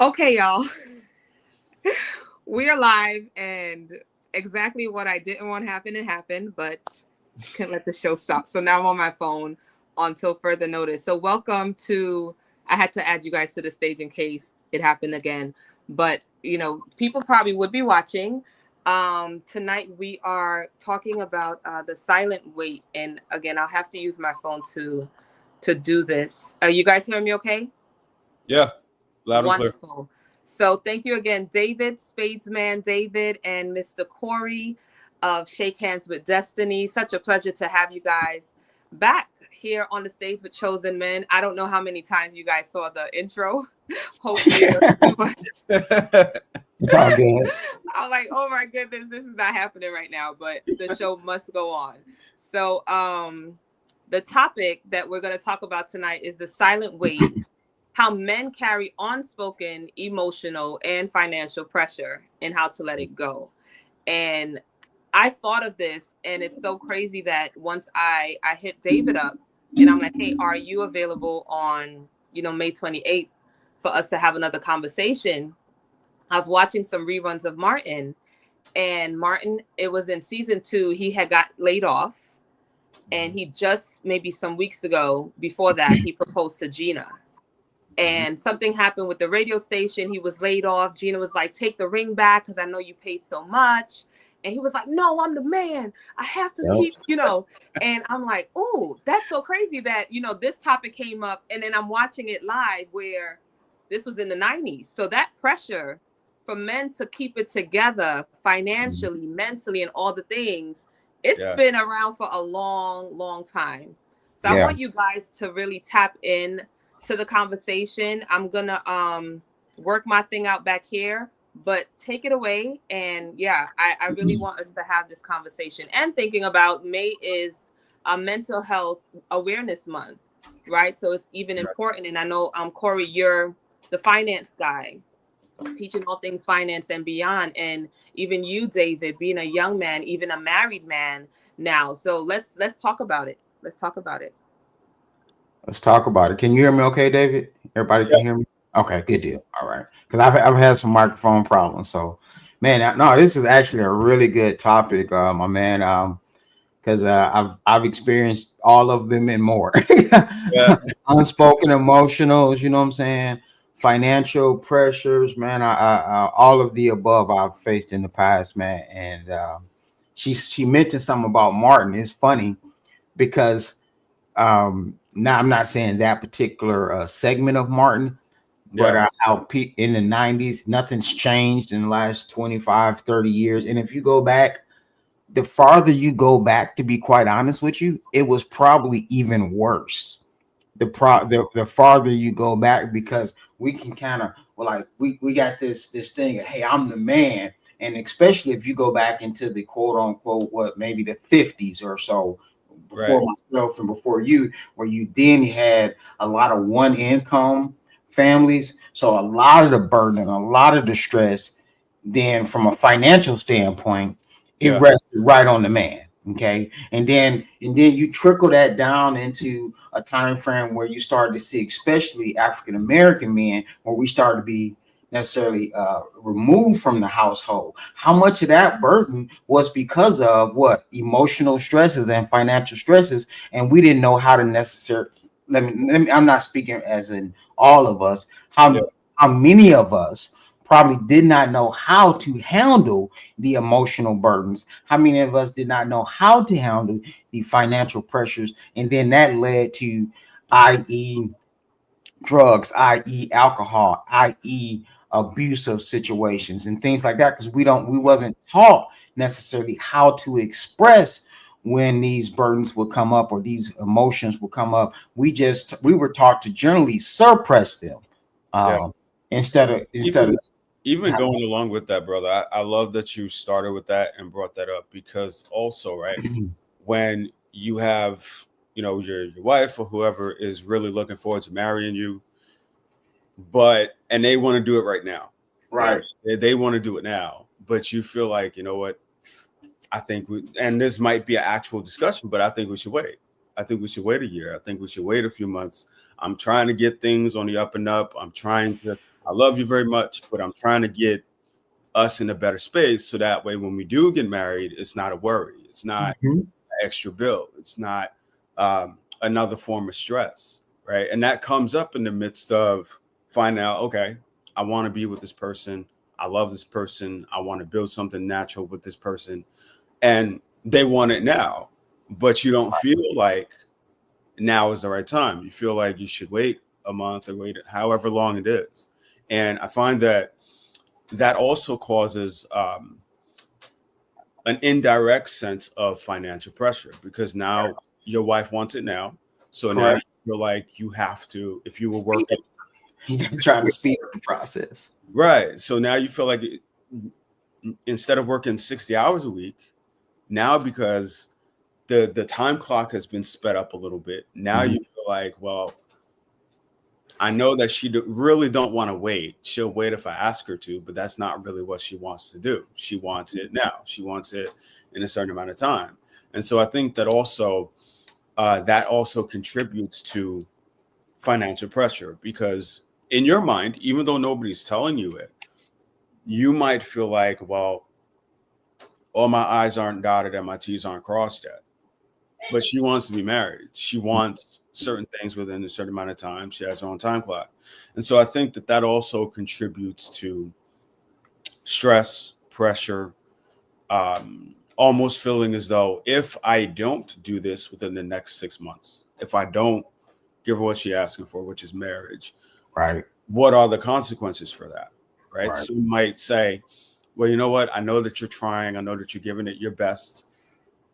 Okay, y'all. We're live, and exactly what I didn't want to happen, it happened, but couldn't let the show stop. So now I'm on my phone until further notice. So welcome to, I had to add you guys to the stage in case it happened again. But, people probably would be watching. Tonight we are talking about the silent wait. And again, I'll have to use my phone to do this. You guys hear me okay? Yeah, loud and clear. Wonderful. So thank you again, David, Spadesman David, and Mr. Corey of Shake Hands with Destiny. Such a pleasure to have you guys back here on the stage with Chosen Men. I don't know how many times you guys saw the intro. Hopefully it wasn't too much. It's all good. I was like, oh my goodness, this is not happening right now, but the show must go on. So the topic that we're going to talk about tonight is the silent wait, how men carry unspoken emotional and financial pressure and how to let it go. And I thought of this, and it's so crazy that once I hit David up and I'm like, hey, are you available on, May 28th for us to have another conversation? I was watching some reruns of Martin, and Martin, it was in season 2, he had got laid off, and he just maybe some weeks ago before that, he proposed to Gina. And something happened with the radio station. He was laid off. Gina was like, take the ring back because I know you paid so much. And he was like, no, I'm the man. I have to keep, And I'm like, oh, that's so crazy that, this topic came up. And then I'm watching it live where this was in the 90s. So that pressure for men to keep it together financially, mentally, and all the things, it's been around for a long, long time. So I want you guys to really tap in to the conversation. I'm gonna work my thing out back here, but take it away. And I really want us to have this conversation. And thinking about May is a mental health awareness month, right? So it's even important. And I know Corey, you're the finance guy, teaching all things finance and beyond. And even you, David, being a young man, even a married man now. So let's talk about it. Let's talk about it. Let's talk about it. Can you hear me okay, David? Everybody can hear me? Okay, good deal. All right. Because I've had some microphone problems. So, man, no, this is actually a really good topic, my man. Because I've experienced all of them and more. Unspoken emotionals, you know what I'm saying? Financial pressures, man. I all of the above I've faced in the past, man. And she mentioned something about Martin. It's funny because now I'm not saying that particular segment of Martin, but how in the 90s, nothing's changed in the last 25, 30 years. And if you go back, the farther you go back, to be quite honest with you, it was probably even worse. The farther you go back, because we can kind of we got this thing of, hey, I'm the man. And especially if you go back into the quote unquote maybe the 50s or so, before myself and before you, where you then had a lot of one income families. So a lot of the burden, a lot of the stress, then from a financial standpoint, it rested right on the man. Okay. And then you trickle that down into a time frame where you started to see, especially African American men, where we started to be necessarily removed from the household. How much of that burden was because of what emotional stresses and financial stresses, and we didn't know how to necessarily. Let me I'm not speaking as in all of us. How many of us probably did not know how to handle the emotional burdens? How many of us did not know how to handle the financial pressures, and then that led to, i.e., drugs, i.e., alcohol, i.e., abusive situations and things like that, because we wasn't taught necessarily how to express when these burdens would come up or these emotions would come up. We were taught to generally suppress them, instead of even going along with that, brother. I love that you started with that and brought that up, because also, right, when you have your wife or whoever is really looking forward to marrying you, and they want to do it right now, right? They want to do it now, but you feel like, you know what, I think and this might be an actual discussion, but I think we should wait. I think we should wait a year. I think we should wait a few months. I'm trying to get things on the up and up. I'm trying to I love you very much, but I'm trying to get us in a better space so that way when we do get married, it's not a worry. It's not Mhm. an extra bill. It's not another form of stress, right? And that comes up in the midst of finding out, okay, I want to be with this person. I love this person. I want to build something natural with this person. And they want it now, but you don't feel like now is the right time. You feel like you should wait a month or wait however long it is. And I find that that also causes an indirect sense of financial pressure because now your wife wants it now. So now you Correct. feel like you have to, if you were Speed working, up. You're trying to speed up the process. right. So now you feel like instead of working 60 hours a week, now because the time clock has been sped up a little bit, now Mhm. you feel like, well, I know that she really don't want to wait. She'll wait if I ask her to, but that's not really what she wants to do. She wants it now. She wants it in a certain amount of time. And so I think that also contributes to financial pressure because in your mind, even though nobody's telling you it, you might feel like, well, all my I's aren't dotted and my T's aren't crossed yet. But she wants to be married. She wants certain things within a certain amount of time. She has her own time clock. And so I think that also contributes to stress, pressure, almost feeling as though if I don't do this within the next 6 months, if I don't give her what she's asking for, which is marriage, Right. what are the consequences for that? Right. Right. Some might say, well, you know what? I know that you're trying. I know that you're giving it your best.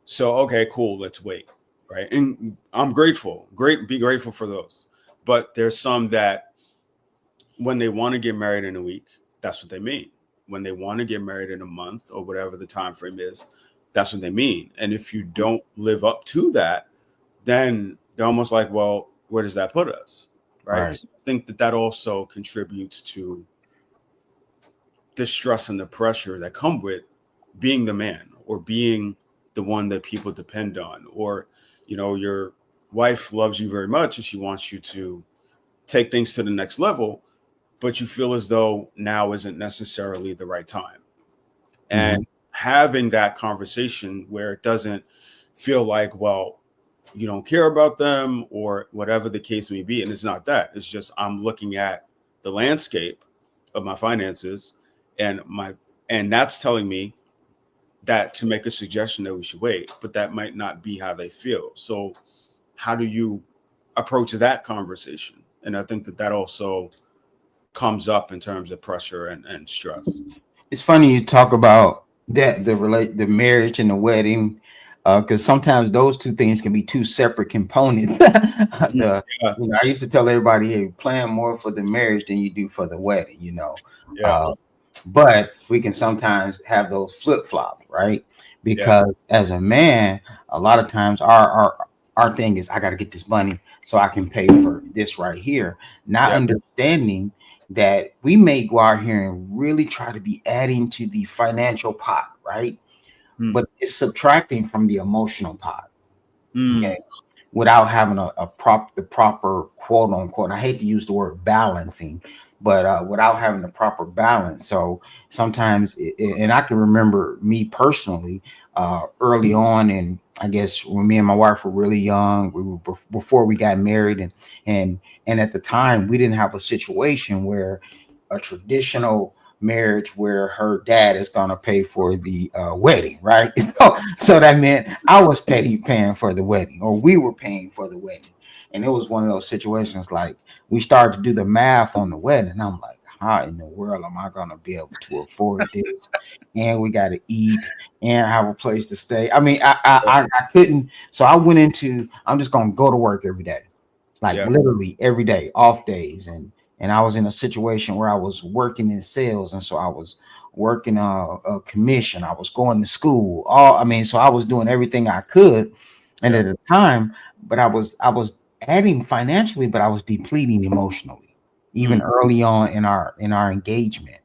So, okay, cool. Let's wait. Right. And I'm grateful. Be grateful for those. But there's some that when they want to get married in a week, that's what they mean. When they want to get married in a month or whatever the time frame is, that's what they mean. And if you don't live up to that, then they're almost like, well, where does that put us? Right. Right. So I think that also contributes to the stress and the pressure that come with being the man or being the one that people depend on, or your wife loves you very much and she wants you to take things to the next level, but you feel as though now isn't necessarily the right time. Mhm. And having that conversation where it doesn't feel like, well, you don't care about them or whatever the case may be. And it's not that. It's just I'm looking at the landscape of my finances and that's telling me that to make a suggestion that we should wait, but that might not be how they feel. So how do you approach that conversation? And I think that also comes up in terms of pressure and stress. It's funny you talk about that the marriage and the wedding, because sometimes those two things can be two separate components. Yeah, I used to tell everybody, hey, plan more for the marriage than you do for the wedding. yeah, Uh, but we can sometimes have those flip flops, right? yeah, Because as a man, a lot of times our thing is I got to get this money so I can pay for this right here, not yeah. understanding that we may go out here and really try to be adding to the financial pot, right? Mm, But it's subtracting from the emotional pot. mm, Okay, without having the proper quote unquote, I hate to use the word balancing, but without having the proper balance. So sometimes and I can remember me personally early on, and I guess when me and my wife were really young, we were before we got married, and and at the time we didn't have a situation where a traditional marriage where her dad is going to pay for the wedding, right? So that meant I was paying for the wedding, or we were paying for the wedding. And it was one of those situations like we started to do the math on the wedding. And I'm like, how in the world am I going to be able to afford this? And we got to eat and have a place to stay. I mean, I couldn't. So I went into, I'm just going to go to work every day, like yeah, literally every day, off days. And I was in a situation where I was working in sales, and so I was working a commission. I was going to school. So I was doing everything I could, and yeah. at the time, but I was adding financially, but I was depleting emotionally, even Mm, early on in our engagement.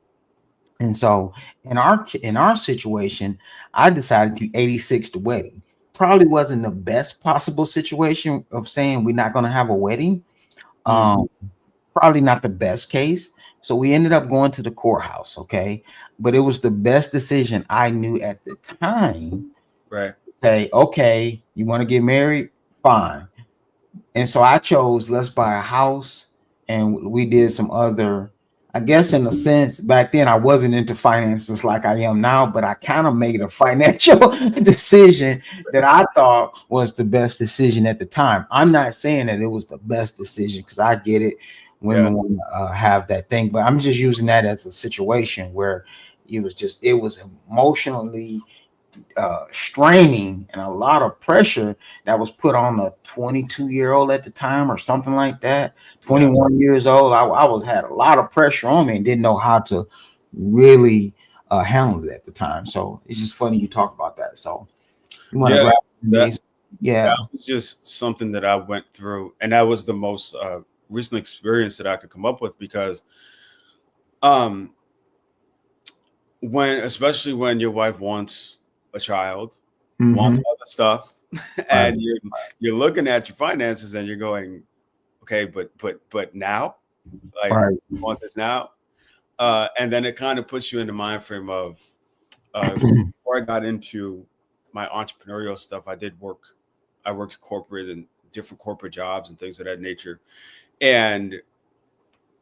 And so in our situation, I decided to 86 the wedding. Probably wasn't the best possible situation of saying we're not going to have a wedding. mm, Um, Probably not the best case, So we ended up going to the courthouse, okay? But it was the best decision I knew at the time. Right. Say, okay, you want to get married? Fine. And so I chose let's buy a house, and we did some other. I guess in a sense, back then I wasn't into finances like I am now, but I kind of made a financial decision that I thought was the best decision at the time. I'm not saying that it was the best decision because I get it. Yeah. Women want to have that thing, but I'm just using that as a situation where it was emotionally straining and a lot of pressure that was put on a 22-year-old at the time or something like that. Yeah. 21 years old. I was had a lot of pressure on me and didn't know how to really handle it at the time. So it's just funny you talk about that. So you want to Yeah. grab That these? Yeah. that was just something that I went through, and that was the most recent experience that I could come up with because um especially when your wife wants a child, wants Mm-hmm. other stuff, Right. and you're looking at your finances and you're going, okay, but now, like, Right. you want this now, and then it kind of puts you in the mind frame of before I got into my entrepreneurial stuff, I worked corporate and different corporate jobs and things of that nature, and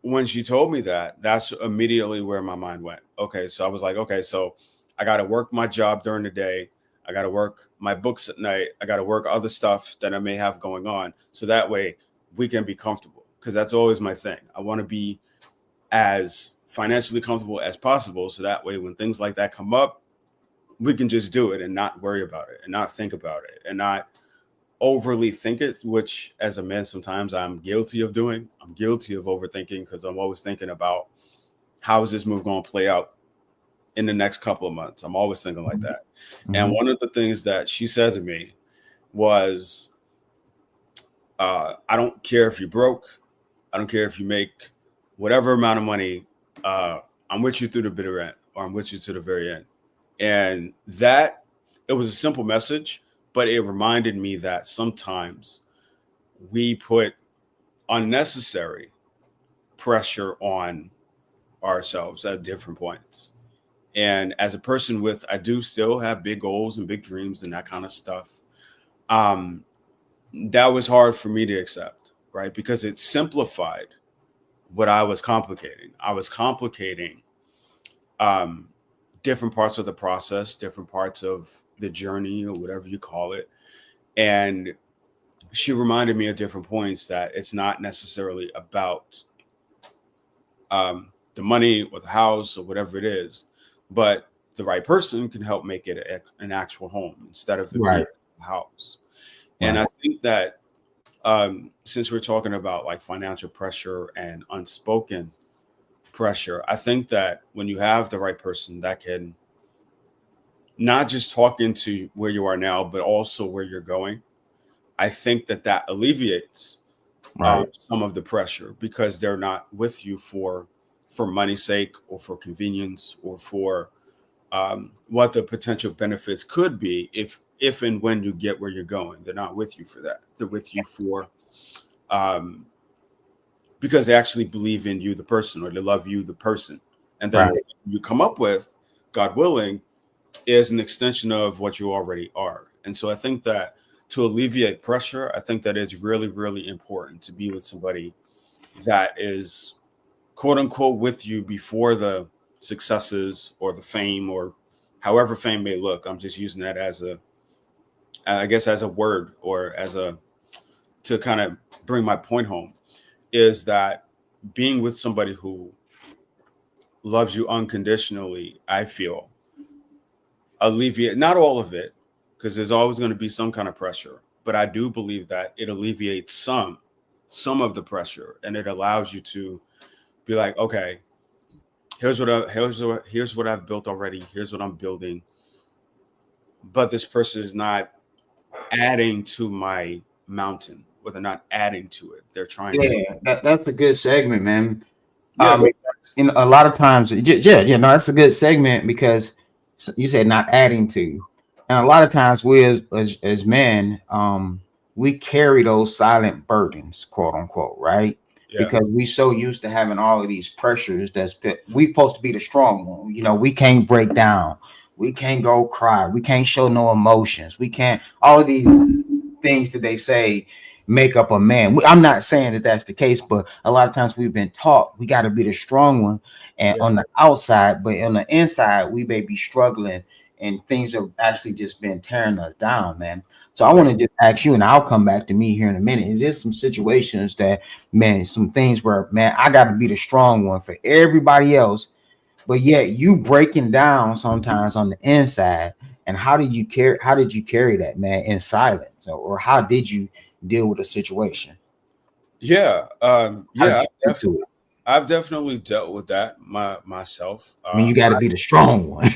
when she told me that, that's immediately where my mind went. Okay, so I was like, okay, so I got to work my job during the day. I got to work my books at night. I got to work other stuff that I may have going on. So that way we can be comfortable. Because that's always my thing. I want to be as financially comfortable as possible. So that way when things like that come up, we can just do it and not worry about it and not think about it and not overly think it, which as a man, sometimes I'm guilty of doing. I'm guilty of overthinking because I'm always thinking about how is this move going to play out in the next couple of months. I'm always thinking like that. And Mm-hmm. one of the things that she said to me was, I don't care if you're broke. I don't care if you make whatever amount of money. I'm with you through the bitter end, or I'm with you to the very end. And that it was a simple message, but it reminded me that sometimes we put unnecessary pressure on ourselves at different points. And as a person I do still have big goals and big dreams and that kind of stuff. Um, that was hard for me to accept, right? Because it simplified what I was complicating. I was complicating um, different parts of the process, different parts of the journey, or whatever you call it. And she reminded me at different points that it's not necessarily about the money or the house or whatever it is, but the right person can help make it an actual home instead of it being Right. a house. And Right. I think that since we're talking about like financial pressure and unspoken pressure, I think that when you have the right person that can not just talk into where you are now, but also where you're going, I think that that alleviates Right. some of the pressure because they're not with you for money's sake or for convenience or for what the potential benefits could be if and when you get where you're going. They're not with you for that. They're with you for um, because they actually believe in you, the person, or they love you, the person. And then Right. what you come up with, God willing, is an extension of what you already are. And so I think that to alleviate pressure, I think that it's really, really important to be with somebody that is quote unquote with you before the successes or the fame or however fame may look. I'm just using that as I guess, as a word or to kind of bring my point home is that being with somebody who loves you unconditionally, I feel alleviate not all of it because there's always going to be some kind of pressure, but I do believe that it alleviates some of the pressure and it allows you to be like, okay, here's what I've built already. Here's what I'm building. But this person is not adding to my mountain, or they're not adding to it. They're trying to. Yeah. That's a good segment, man. Yeah, go. A lot of times, yeah, no, that's a good segment because you said not adding to, and a lot of times we as men, we carry those silent burdens, quote unquote, right? Yeah. because we so used to having all of these pressures we supposed to be the strong one. You know, we can't break down, we can't go cry, we can't show no emotions, we can't, all of these things that they say make up a man. I'm not saying that that's the case, but a lot of times we've been taught we got to be the strong one, and Yeah. on the outside, but on the inside we may be struggling, and things have actually just been tearing us down, man. So I want to just ask you, and I'll come back to me here in a minute. Is there some situations that, man, some things where, man, I got to be the strong one for everybody else, but yet you breaking down sometimes on the inside? And how did you carry that, man, in silence, or how did you deal with a situation? Yeah. How did Yeah. you get to it? I've definitely dealt with that myself. I mean, you got to be the strong one.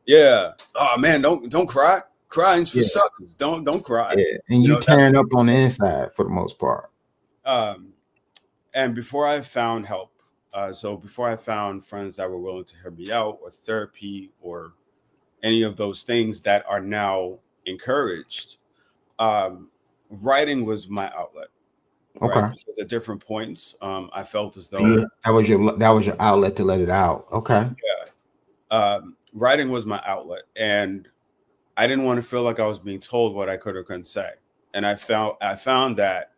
Yeah. Oh man, don't cry. Crying's for Yeah, suckers. Don't cry. yeah, and You you know, that's tearing up on the inside for the most part. um and before I found help, so before I found friends that were willing to hear me out, or therapy, or any of those things that are now encouraged, um, writing was my outlet, right? Okay. Because at different points, I felt as though, Yeah, that was your outlet to let it out. Okay. writing was my outlet, and I didn't want to feel like I was being told what I could or couldn't say. And I found that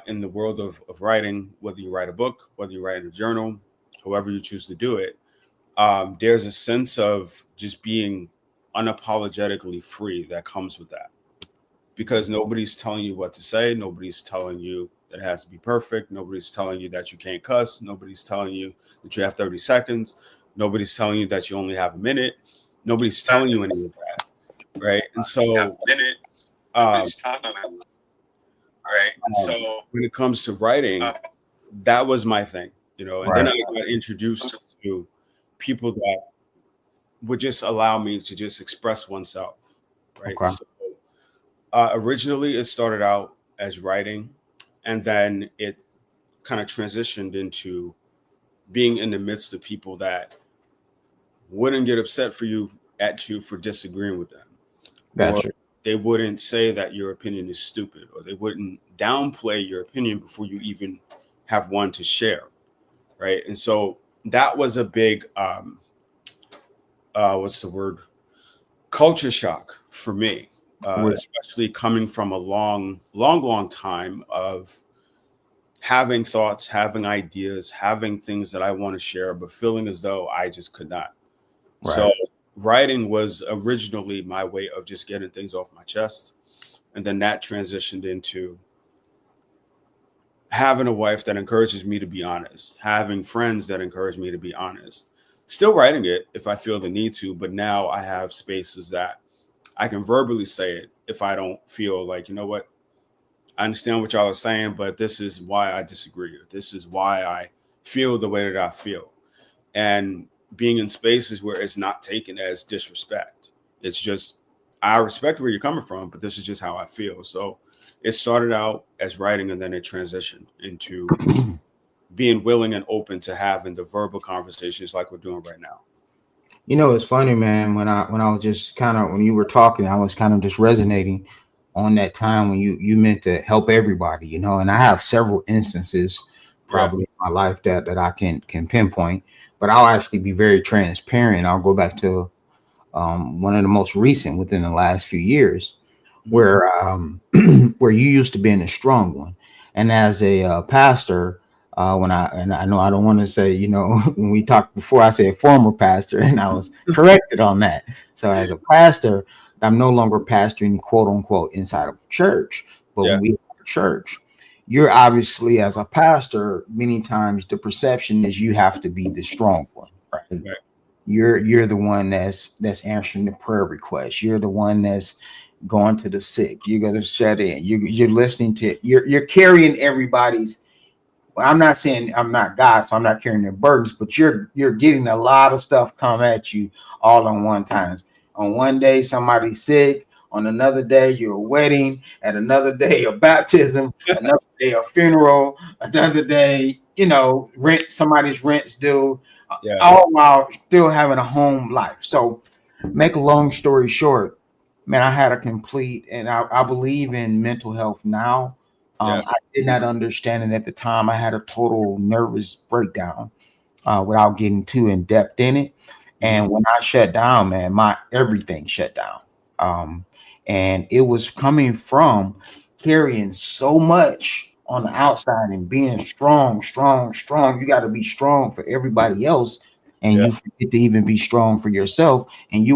in the world of writing, whether you write a book, whether you write in a journal, however you choose to do it, there's a sense of just being unapologetically free that comes with that, because nobody's telling you what to say. Nobody's telling you that it has to be perfect. Nobody's telling you that you can't cuss. Nobody's telling you that you have 30 seconds. Nobody's telling you that you only have a minute. Nobody's telling you any of that, right? And so, um, when it comes to writing, that was my thing, and then Right. I got introduced to people that would just allow me to just express oneself, right? Okay. So, originally, it started out as writing, and then it kind of transitioned into being in the midst of people that wouldn't get upset at you for disagreeing with them, or Gotcha. they wouldn't say that your opinion is stupid, or they wouldn't downplay your opinion before you even have one to share, right? And so that was a big what's the word, culture shock for me, With especially coming from a long time of having thoughts, having ideas, having things that I want to share, but feeling as though I just could not. So right. writing was originally my way of just getting things off my chest. And then that transitioned into having a wife that encourages me to be honest, having friends that encourage me to be honest, still writing it if I feel the need to. But now I have spaces that I can verbally say it if I don't feel like, you know what, I understand what y'all are saying, but this is why I disagree. Or this is why I feel the way that I feel. And being in spaces where it's not taken as disrespect. It's just, I respect where you're coming from, but this is just how I feel. So it started out as writing, and then it transitioned into being willing and open to having the verbal conversations like we're doing right now. You know, it's funny, man. When I was just kind of, when you were talking, I was kind of just resonating on that time when you meant to help everybody, you know. And I have several instances Yeah. probably in my life that I can pinpoint, but I'll actually be very transparent. I'll go back to one of the most recent within the last few years, Mhm. where where you used to be in a strong one, and as a pastor, when I know I don't want to say, you know, when we talked before, I said former pastor, and I was corrected on that. So as a pastor, I'm no longer pastoring, quote unquote, inside of a church, but Yeah. when we have a church, you're obviously, as a pastor, many times the perception is you have to be the strong one, right? Right. You're the one that's answering the prayer request. You're the one that's going to the sick. You're gonna shut in. You're listening to. You're carrying everybody's. Well, I'm not saying I'm not God, so I'm not carrying their burdens, but you're getting a lot of stuff come at you all on one time. On one day, somebody's sick. On another day, you're a wedding. At another day, a baptism. Another day, a funeral. Another day, you know, rent. Somebody's rent's due. Yeah. All while still having a home life. So, make a long story short, man, I had a complete, and I believe in mental health now, Yeah. I did not understand it at the time. I had a total nervous breakdown without getting too in depth in it. Mhm. And when I shut down, man, my everything shut down. Um, and it was coming from carrying so much on the outside and being strong, strong, strong. You got to be strong for everybody else, and Yeah. you forget to even be strong for yourself. And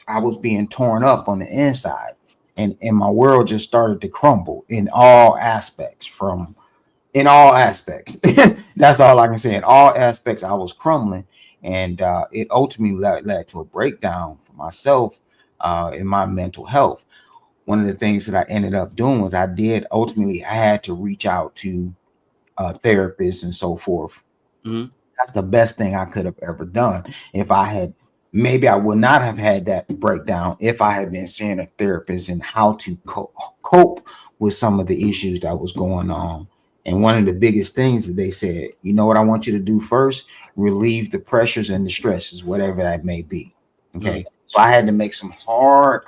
I was being torn up on the inside, and my world just started to crumble in all aspects from in all aspects. That's all I can say. In all aspects, I was crumbling, and it ultimately led to a breakdown for myself in my mental health. One of the things that I ended up doing was I had to reach out to therapists and so forth. Mhm. That's the best thing I could have ever done. If I had, maybe I would not have had that breakdown if I had been seeing a therapist and how to cope with some of the issues that was going on. And one of the biggest things that they said, you know what I want you to do first? Relieve the pressures and the stresses, whatever that may be. Okay. Mhm. So I had to make some hard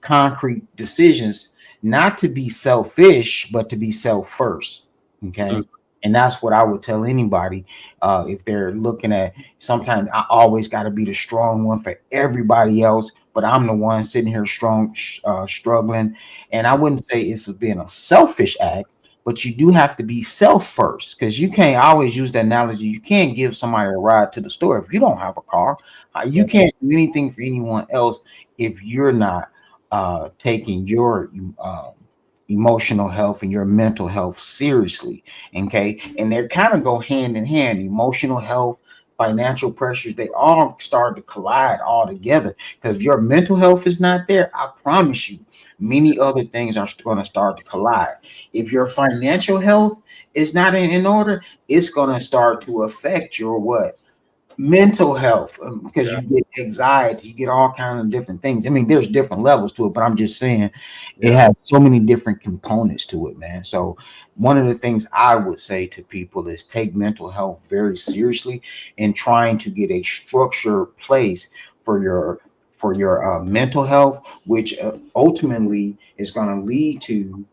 concrete decisions, not to be selfish, but to be self first. Mhm. Okay. And that's what I would tell anybody if they're looking at. Sometimes I always got to be the strong one for everybody else, but I'm the one sitting here struggling. And I wouldn't say it's being a selfish act, but you do have to be self first, because you can't always use that analogy. You can't give somebody a ride to the store if you don't have a car. You Yeah. can't do anything for anyone else if you're not taking your emotional health and your mental health seriously. Okay. And they kind of go hand in hand. Emotional health, financial pressures, they all start to collide all together. Because if your mental health is not there, I promise you, many other things are going to start to collide. If your financial health is not in order, it's going to start to affect your what? Mental health, because Yeah. you get anxiety, you get all kinds of different things. I mean, there's different levels to it, but I'm just saying it Yeah. has so many different components to it, man. So one of the things I would say to people is take mental health very seriously and trying to get a structured place for your mental health, which ultimately is going to lead to,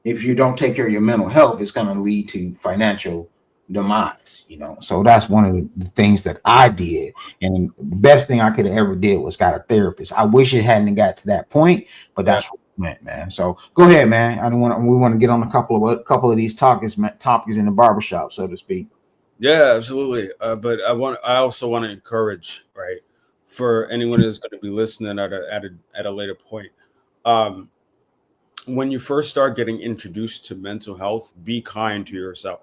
if you don't take care of your mental health, it's going to lead to financial demise. So that's one of the things that I did, and the best thing I could have ever did was got a therapist. I wish it hadn't got to that point, but Yeah. that's what it meant, man. So go ahead, man. I don't want we want to get on a couple of these topics in the barbershop, so to speak. Yeah, absolutely. But I also want to encourage, right, for anyone who's going to be listening at a later point. Um, when you first start getting introduced to mental health, be kind to yourself,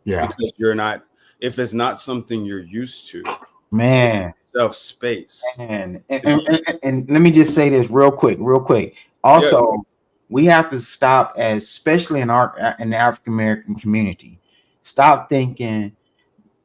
Yeah, because you're not. If it's not something you're used to, give man. yourself space And, to be. and let me just say this real quick. Yeah. Also, we have to stop, especially in the African American community, stop thinking.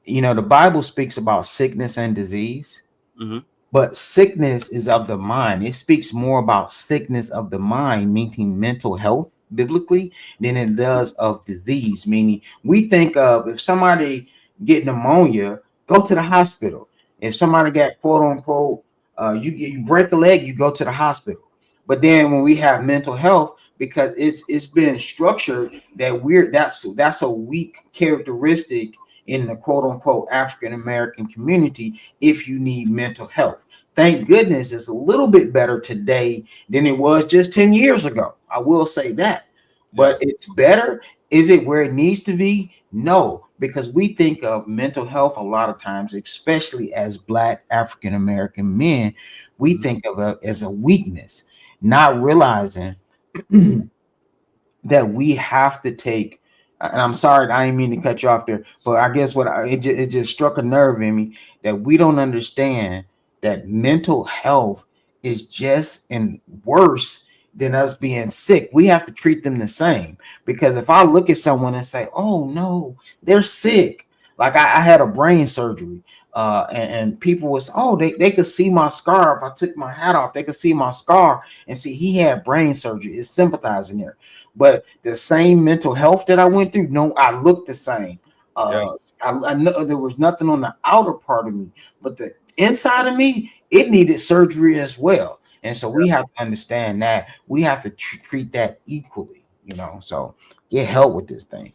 The Bible speaks about sickness and disease, Hmm. but sickness is of the mind. It speaks more about sickness of the mind, meaning mental health biblically, than it does of disease. Meaning, we think of, if somebody get pneumonia, go to the hospital. If somebody got quote unquote, you break a leg, you go to the hospital. But then when we have mental health, because it's been structured that that's a weak characteristic in the quote unquote African American community. If you need mental health, thank goodness it's a little bit better today than it was just 10 years ago. I will say that. Yeah. But it's better. Is it where it needs to be? No, because we think of mental health a lot of times, especially as Black African American men, we Mhm. think of it as a weakness, not realizing that we have to take. And I'm sorry, I didn't mean to cut you off there, but I guess it just struck a nerve in me that we don't understand that mental health is just and worse than us being sick. We have to treat them the same, because if I look at someone and say, "Oh no, they're sick," like I had a brain surgery, and people was, "Oh, they could see my scar if I took my hat off. They could see my scar and see he had brain surgery." It's sympathizing there. But the same mental health that I went through, no, I looked the same. Yeah. I know there was nothing on the outer part of me, but the inside of me, it needed surgery as well. And so we have to understand that we have to treat that equally, you know. So get help with this thing.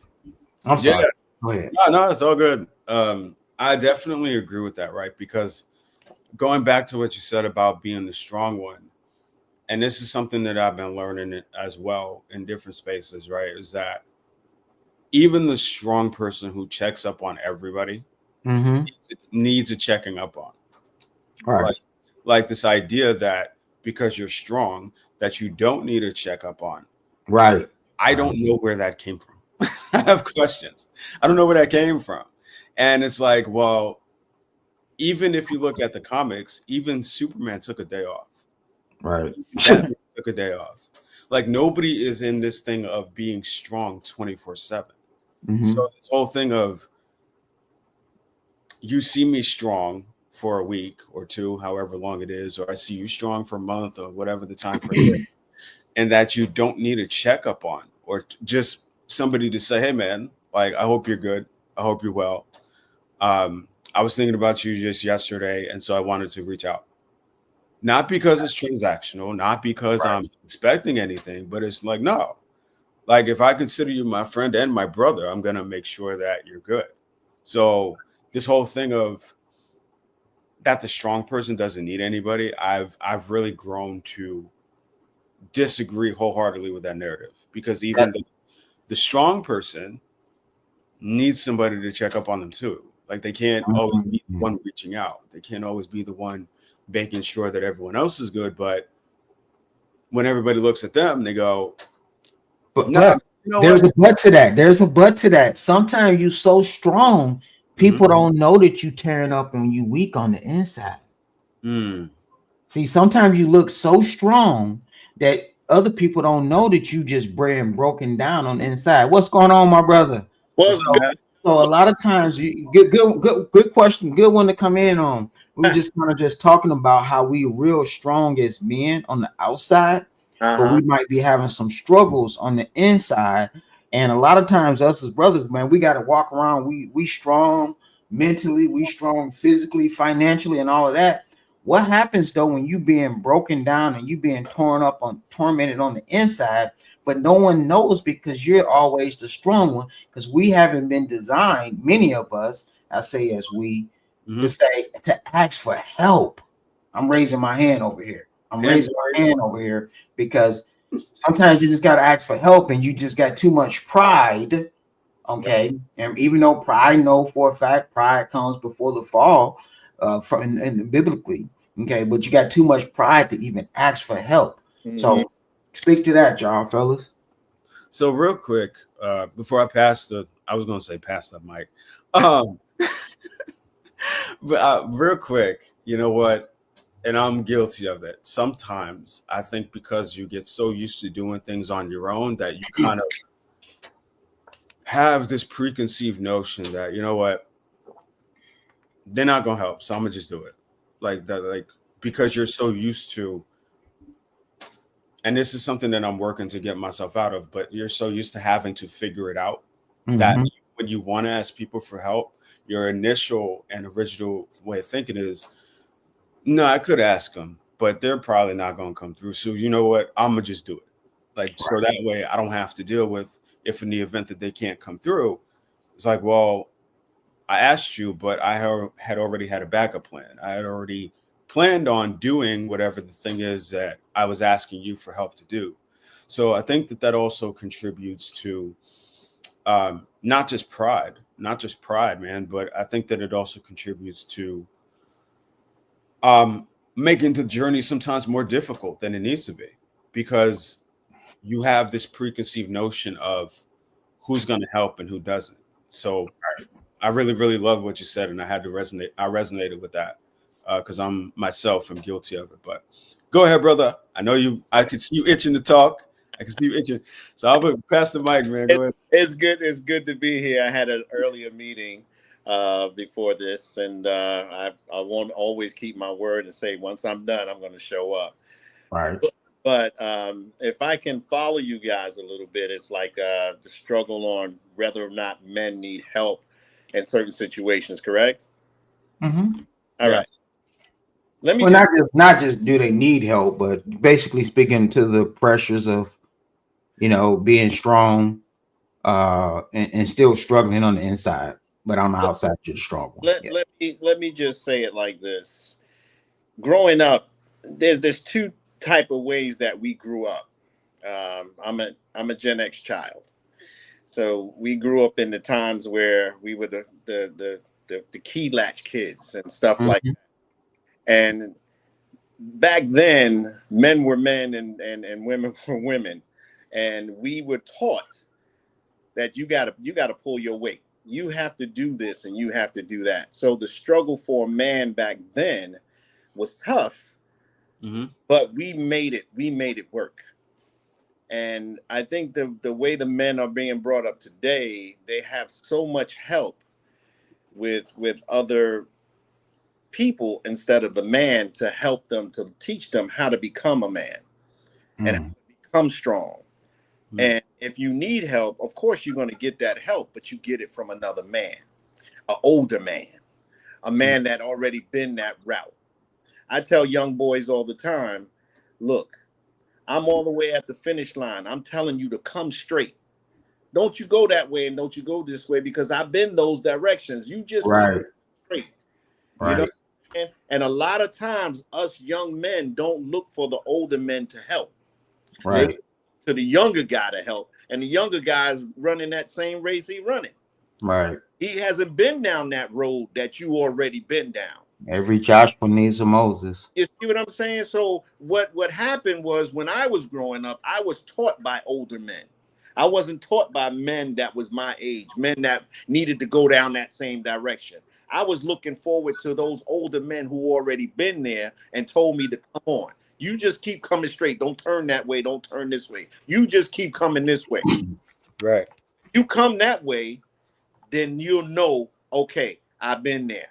I'm Yeah, sorry. Go ahead. no, it's all good. I definitely agree with that, right? Because going back to what you said about being the strong one, and this is something that I've been learning as well in different spaces, right? Is that even the strong person who checks up on everybody Mm-hmm. needs a checking up on. All right. Like this idea that because you're strong, that you don't need a checkup on. Right. I don't know where that came from. I have questions. I don't know where that came from. And it's like, well, even if you look at the comics, even Superman took a day off. Right. Batman took a day off. Like nobody is in this thing of being strong 24/7. Mm-hmm. So this whole thing of you see me strong for a week or two, however long it is, or I see you strong for a month or whatever the time frame is, and that you don't need a checkup on or just somebody to say, hey man, like I hope you're good. I hope you're well. I was thinking about you just yesterday, and so I wanted to reach out. Not because it's transactional, not because Right. I'm expecting anything, but it's like, no. Like if I consider you my friend and my brother, I'm gonna make sure that you're good. So this whole thing of that the strong person doesn't need anybody, I've really grown to disagree wholeheartedly with that narrative because even the strong person needs somebody to check up on them too. Like they can't always be the one reaching out. They can't always be the one making sure that everyone else is good. But when everybody looks at them, they go, But "No, you know there's what?" a but to that. There's a but to that. Sometimes you so strong, people don't know that you tearing up and you weak on the inside. Mm. See, sometimes you look so strong that other people don't know that you just brand broken down on the inside. What's going on, my brother? What's What's up, good? man? So a lot of times, good question, good one to come in on. We were just kind of just talking about how we real strong as men on the outside, but we might be having some struggles on the inside. And a lot of times, us as brothers, man, we got to walk around. We strong mentally, we strong physically, financially, and all of that. What happens though when you being broken down and you being tormented on the inside, but no one knows because you're always the strong one because we haven't been designed, many of us, I say as we, to say to ask for help. I'm raising my hand over here. I'm Hands raising my hand over here because sometimes you just got to ask for help and you just got too much pride. Okay. And even though pride, I know for a fact, pride comes before the fall from in biblically. Okay. But you got too much pride to even ask for help. So speak to that, y'all, fellas. So real quick, before I was going to say pass that mic. But real quick, you know what? And I'm guilty of it. Sometimes I think because you get so used to doing things on your own that you kind of have this preconceived notion that, you know what, they're not gonna help, so I'm gonna just do it. Like that, like because you're so used to, and this is something that I'm working to get myself out of, but you're so used to having to figure it out that when you want to ask people for help, your initial and original way of thinking is, no, I could ask them, but they're probably not going to come through. So you know what? I'm gonna just do it. Like so that way I don't have to deal with if in the event that they can't come through. It's like, well, I asked you, but I had already had a backup plan. I had already planned on doing whatever the thing is that I was asking you for help to do. So I think that that also contributes to not just pride, man, but I think that it also contributes to making the journey sometimes more difficult than it needs to be because you have this preconceived notion of who's going to help and who doesn't. So I really, really love what you said, and I had to resonate. I resonated with that because I'm myself am guilty of it. But go ahead, brother. I know you. I could see you itching to talk. I can see you itching. So I'll pass the mic, man. Go ahead. It's good. It's good to be here. I had an earlier meeting before this, and I won't always keep my word and say once I'm done, I'm going to show up. Right. But if I can follow you guys a little bit, it's like the struggle on whether or not men need help in certain situations. Correct? Mm-hmm. All Yeah. right. Let me Well, just not just do they need help, but basically speaking to the pressures of, being strong, and still struggling on the inside, but on the let, outside you're the strong one. let, Yeah. let me just say it like this. Growing up, there's two type of ways that we grew up. I'm a Gen X child, so we grew up in the times where we were the key latch kids and stuff like Mhm. that. And back then, men were men and women were women, and we were taught that you gotta pull your weight. You have to do this and you have to do that. So the struggle for a man back then was tough, Mm-hmm. but we made it. We made it work. And I think the way the men are being brought up today, they have so much help with other people instead of the man to help them to teach them how to become a man and how Mm. to become strong. Mm-hmm. And if you need help, of course you're going to get that help, but you get it from another man, an older man, a man that already been that route. I tell young boys all the time, look, I'm all the way at the finish line. I'm telling you to come straight. Don't you go that way and don't you go this way because I've been those directions. You just keep Right, straight. You know right, what I'm saying? And a lot of times us young men don't look for the older men to help. They look right, to the younger guy to help. And the younger guy's running that same race he running. right. He hasn't been down that road that you already been down. Every Joshua needs a Moses. You see what I'm saying? So what happened was when I was growing up, I was taught by older men. I wasn't taught by men that was my age, men that needed to go down that same direction. I was looking forward to those older men who already been there and told me to come on. You just keep coming straight. Don't turn that way. Don't turn this way. You just keep coming this way. Right. You come that way, then you'll know, okay, I've been there.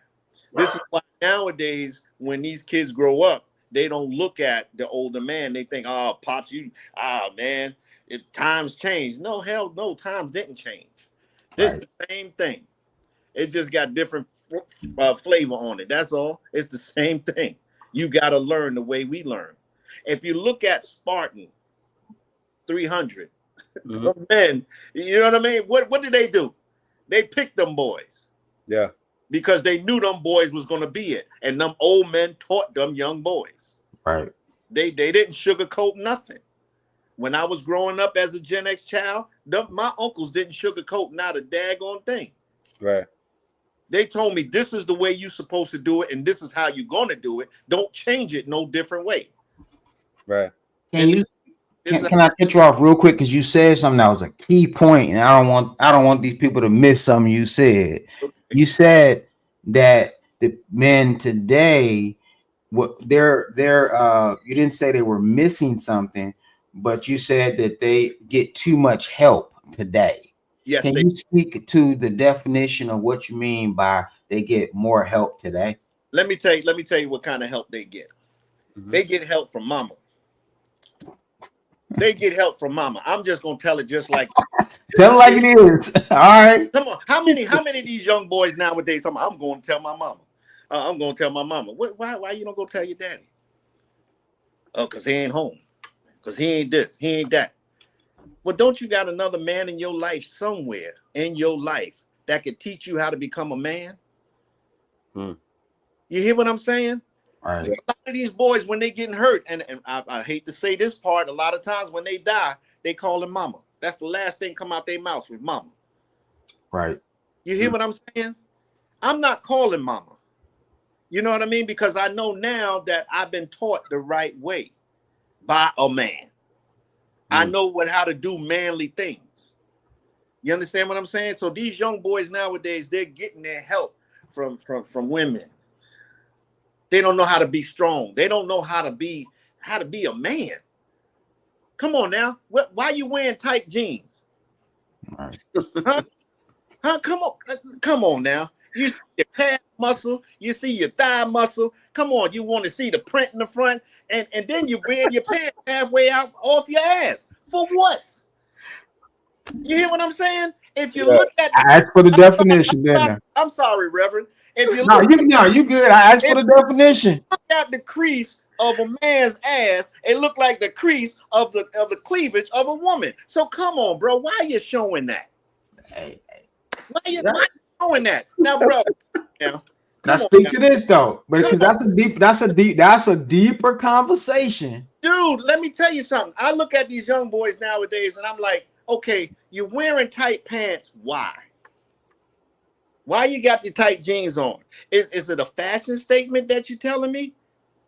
This is why nowadays, when these kids grow up, they don't look at the older man. They think, oh, pops, man, times changed. No, hell no, times didn't change. This is Right. the same thing. It just got different flavor on it. That's all. It's the same thing. You got to learn the way we learn. If you look at Spartan 300, Mm-hmm. the men, you know what I mean? What did they do? They picked them boys. Yeah. Because they knew them boys was going to be it. And them old men taught them young boys. Right. They didn't sugarcoat nothing. When I was growing up as a Gen X child, my uncles didn't sugarcoat not a daggone thing. Right. They told me this is the way you're supposed to do it and this is how you're going to do it. Don't change it no different way. Right. Can And you this is can I cut you off real quick because you said something that was a key point, and I don't want these people to miss something you said. You said that the men today, what they're you didn't say they were missing something, but you said that they get too much help today. yes, Can they you speak to the definition of what you mean by they get more help today? let me tell you what kind of help they get. Mm-hmm. They get help from mama. They get help from mama. I'm just gonna tell it just like Tell it like it is. All right. come on. How many of these young boys nowadays? I'm going to tell my mama. I'm going to tell my mama. Why you don't go tell your daddy? Oh, because he ain't home. Because he ain't this. He ain't that. Well, don't you got another man in your life somewhere in your life that could teach you how to become a man? Hmm. You hear what I'm saying? All right. A lot of these boys, when they getting hurt, and I hate to say this part, a lot of times when they die, they call them mama. That's the last thing come out their mouth with mama. Right. You hear what I'm saying? I'm not calling mama. You know what I mean? Because I know now that I've been taught the right way by a man. I know how to do manly things. You understand what I'm saying? So these young boys nowadays, they're getting their help from women. They don't know how to be strong. They don't know how to be a man. Come on now. Why you wearing tight jeans? All right. Huh? Come on now. You see your calf muscle, you see your thigh muscle. Come on, you want to see the print in the front, and then you wear your pants halfway out off your ass. For what? You hear what I'm saying? If you look at I asked for the definition, didn't I? I'm sorry, Reverend. If you No, you good. I asked for the definition. look at the crease of a man's ass, it looked like the crease of the cleavage of a woman. So come on, bro. Why are you showing that? Hey, Why you showing that? Now, bro. Now, now come on, speak now. to this though, but because Come that's a deeper conversation. Dude, let me tell you something. I look at these young boys nowadays and I'm like, okay, you're wearing tight pants. Why? Why you got your tight jeans on? Is it a fashion statement that you're telling me?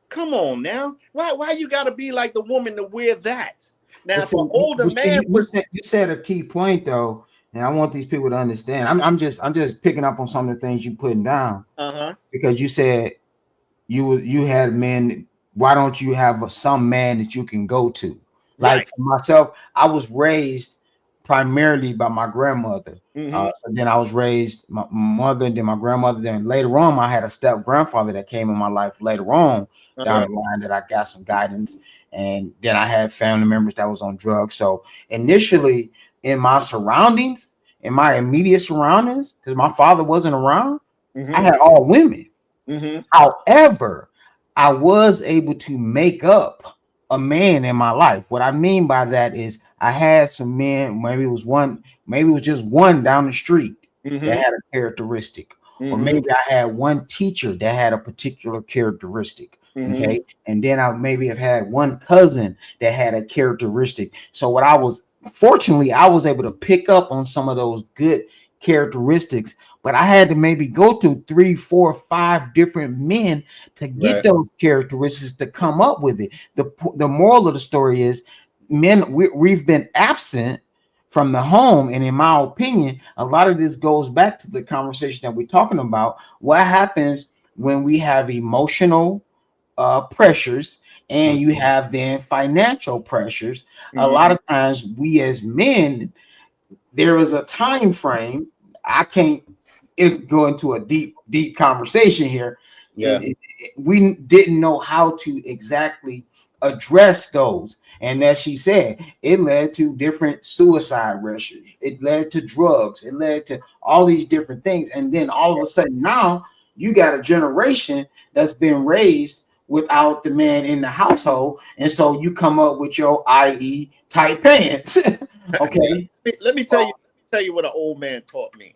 Come on now. Why you gotta be like the woman to wear that? Now, if an older man You said a key point though, and I want these people to understand. I'm just picking up on some of the things you putting down. Because you said you had men. Why don't you have some man that you can go to? Like for myself, I was raised primarily by my grandmother. So then I was raised my mother, then my grandmother. Then later on, I had a step grandfather that came in my life later on down the line that I got some guidance. And then I had family members that was on drugs. So initially in my surroundings, in my immediate surroundings, because my father wasn't around, I had all women. However, I was able to make up a man in my life. What I mean by that is I had some men, maybe it was just one down the street that had a characteristic. Or maybe I had one teacher that had a particular characteristic. Okay. And then I maybe have had one cousin that had a characteristic. So fortunately, I was able to pick up on some of those good characteristics, but I had to maybe go through 3, 4, 5 different men to get those characteristics to come up with it. The moral of the story is men, we've been absent from the home. And in my opinion, a lot of this goes back to the conversation that we're talking about. What happens when we have emotional pressures and you have then financial pressures? A lot of times we as men, there is a time frame. I can't go into a deep conversation here. We didn't know how to exactly address those. And as she said, it led to different suicide rushes. It led to drugs. It led to all these different things. And then all of a sudden now you got a generation that's been raised without the man in the household. And so you come up with your i.e. tight pants. Okay. Let me tell you what an old man taught me.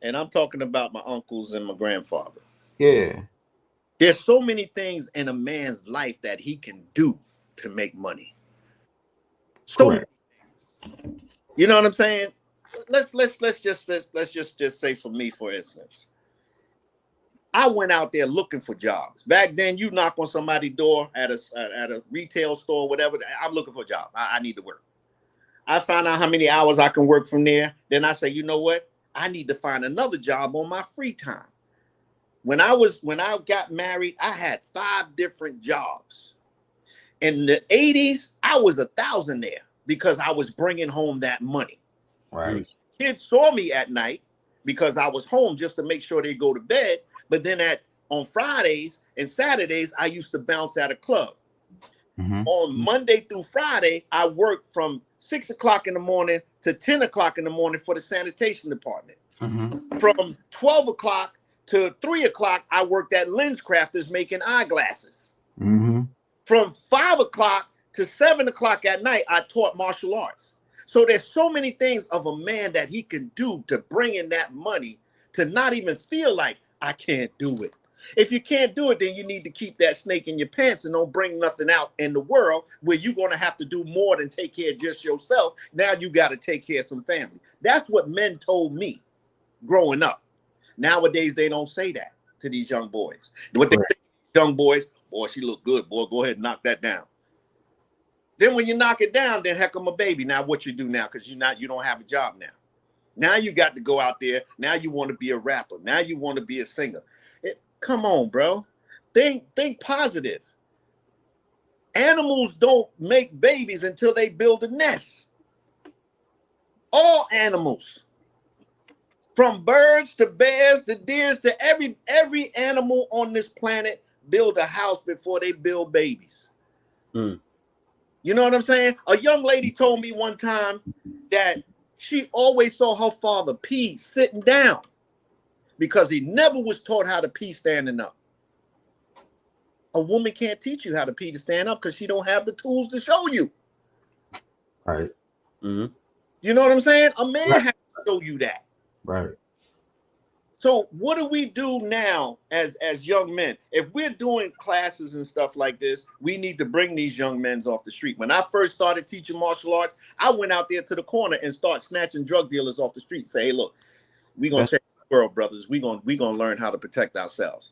And I'm talking about my uncles and my grandfather. Yeah. There's so many things in a man's life that he can do to make money. So you know what I'm saying? Let's just say for me, for instance, I went out there looking for jobs. Back then, you knock on somebody's door at a retail store, whatever. I'm looking for a job. I need to work. I find out how many hours I can work from there. Then I say, you know what? I need to find another job on my free time. When I got married, I had 5 different jobs. In the 80s, I was a thousandaire because I was bringing home that money. Right. Kids saw me at night because I was home just to make sure they go to bed. But then on Fridays and Saturdays, I used to bounce at a club. On Monday through Friday, I worked from 6 o'clock in the morning to 10 o'clock in the morning for the sanitation department. From 12 o'clock to 3 o'clock, I worked at Lens Crafters making eyeglasses. From 5 o'clock to 7 o'clock at night, I taught martial arts. So there's so many things of a man that he can do to bring in that money to not even feel like I can't do it. If you can't do it, then you need to keep that snake in your pants and don't bring nothing out in the world where you're going to have to do more than take care of just yourself. Now you got to take care of some family. That's what men told me growing up. Nowadays, they don't say that to these young boys. What they say, young boys, boy, she look good. Boy, go ahead and knock that down. Then when you knock it down, then heck, I'm a baby. Now what you do now? Because you don't have a job now. Now you got to go out there. Now you want to be a rapper. Now you want to be a singer. Come on, bro. Think positive. Animals don't make babies until they build a nest. All animals. From birds to bears to deers to every animal on this planet build a house before they build babies. You know what I'm saying? A young lady told me one time that she always saw her father pee sitting down. because he never was taught how to pee standing up. A woman can't teach you how to pee to stand up because she don't have the tools to show you. Right. Mm-hmm. You know what I'm saying? A man Right. has to show you that. Right. So what do we do now as young men? If we're doing classes and stuff like this, we need to bring these young men off the street. When I first started teaching martial arts, I went out there to the corner and start snatching drug dealers off the street. Say, hey, look, we're gonna change the world, brothers. We're gonna learn how to protect ourselves.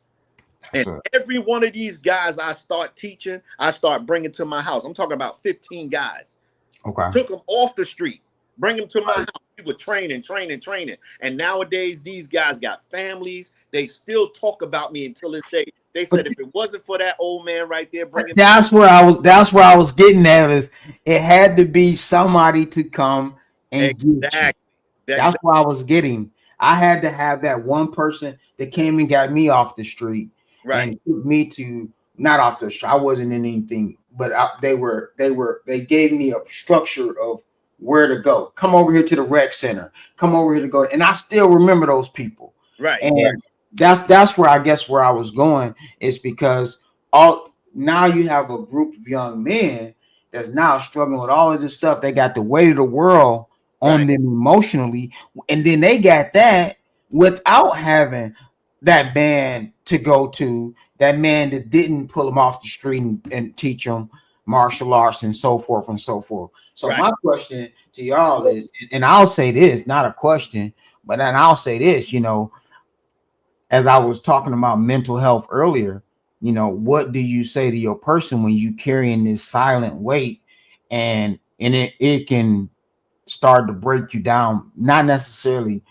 And every one of these guys I start teaching, I start bringing to my house. I'm talking about 15 guys. Okay. Took them off the street, bring them to my house. We were training. And nowadays, these guys got families. They still talk about me until this day. They said if it wasn't for that old man right there, bringing that's where I was getting at, is it had to be somebody to come and get you. That's where I was getting. I had to have that one person that came and got me off the street, right, and took me to, not off the street. I wasn't in anything, but they gave me a structure of where to go. Come over here to the rec center. Come over here to go. And I still remember those people. Right. And that's where I guess where I was going, is because now you have a group of young men that's now struggling with all of this stuff. They got the weight of the world on them emotionally, and then they got that without having that man to go to, that man that didn't pull them off the street and teach them martial arts and so forth and so forth. So my question to y'all is, and I'll say this, not a question, but then I'll say this, as I was talking about mental health earlier, what do you say to your person when you carrying this silent weight, and it can start to break you down, not necessarily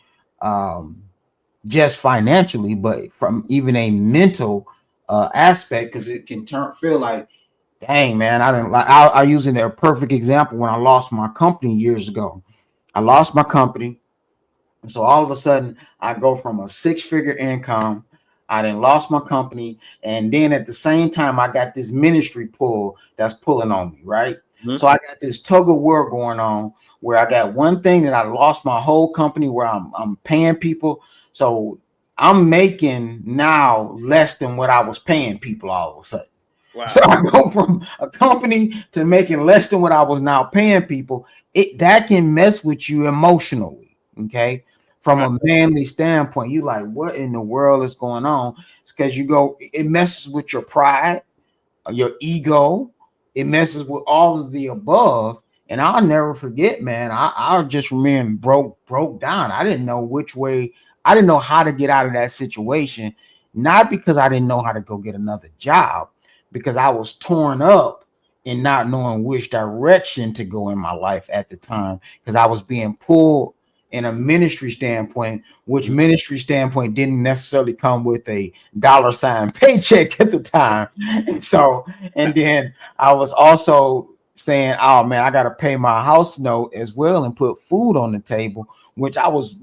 just financially, but from even a mental aspect, because it can feel like, dang, man, I using a perfect example when I lost my company years ago. I lost my company. And so all of a sudden I go from a 6-figure income. I then lost my company. And then at the same time, I got this ministry pull that's pulling on me, right? Mm-hmm. So I got this tug of war going on, where I got one thing that I lost my whole company, where I'm paying people. So I'm making now less than what I was paying people all of a sudden. Wow. So I go from a company to making less than what I was now paying people. That can mess with you emotionally. Okay. From a manly standpoint, you like, what in the world is going on? It's because it messes with your pride, your ego. It messes with all of the above. And I'll never forget, man, I'll just remain broke down. I didn't know which way. I didn't know how to get out of that situation. Not because I didn't know how to go get another job, because I was torn up and not knowing which direction to go in my life at the time, because I was being pulled in a ministry standpoint, which ministry standpoint didn't necessarily come with a $sign paycheck at the time. And then I was also saying, oh man, I got to pay my house note as well and put food on the table, which I was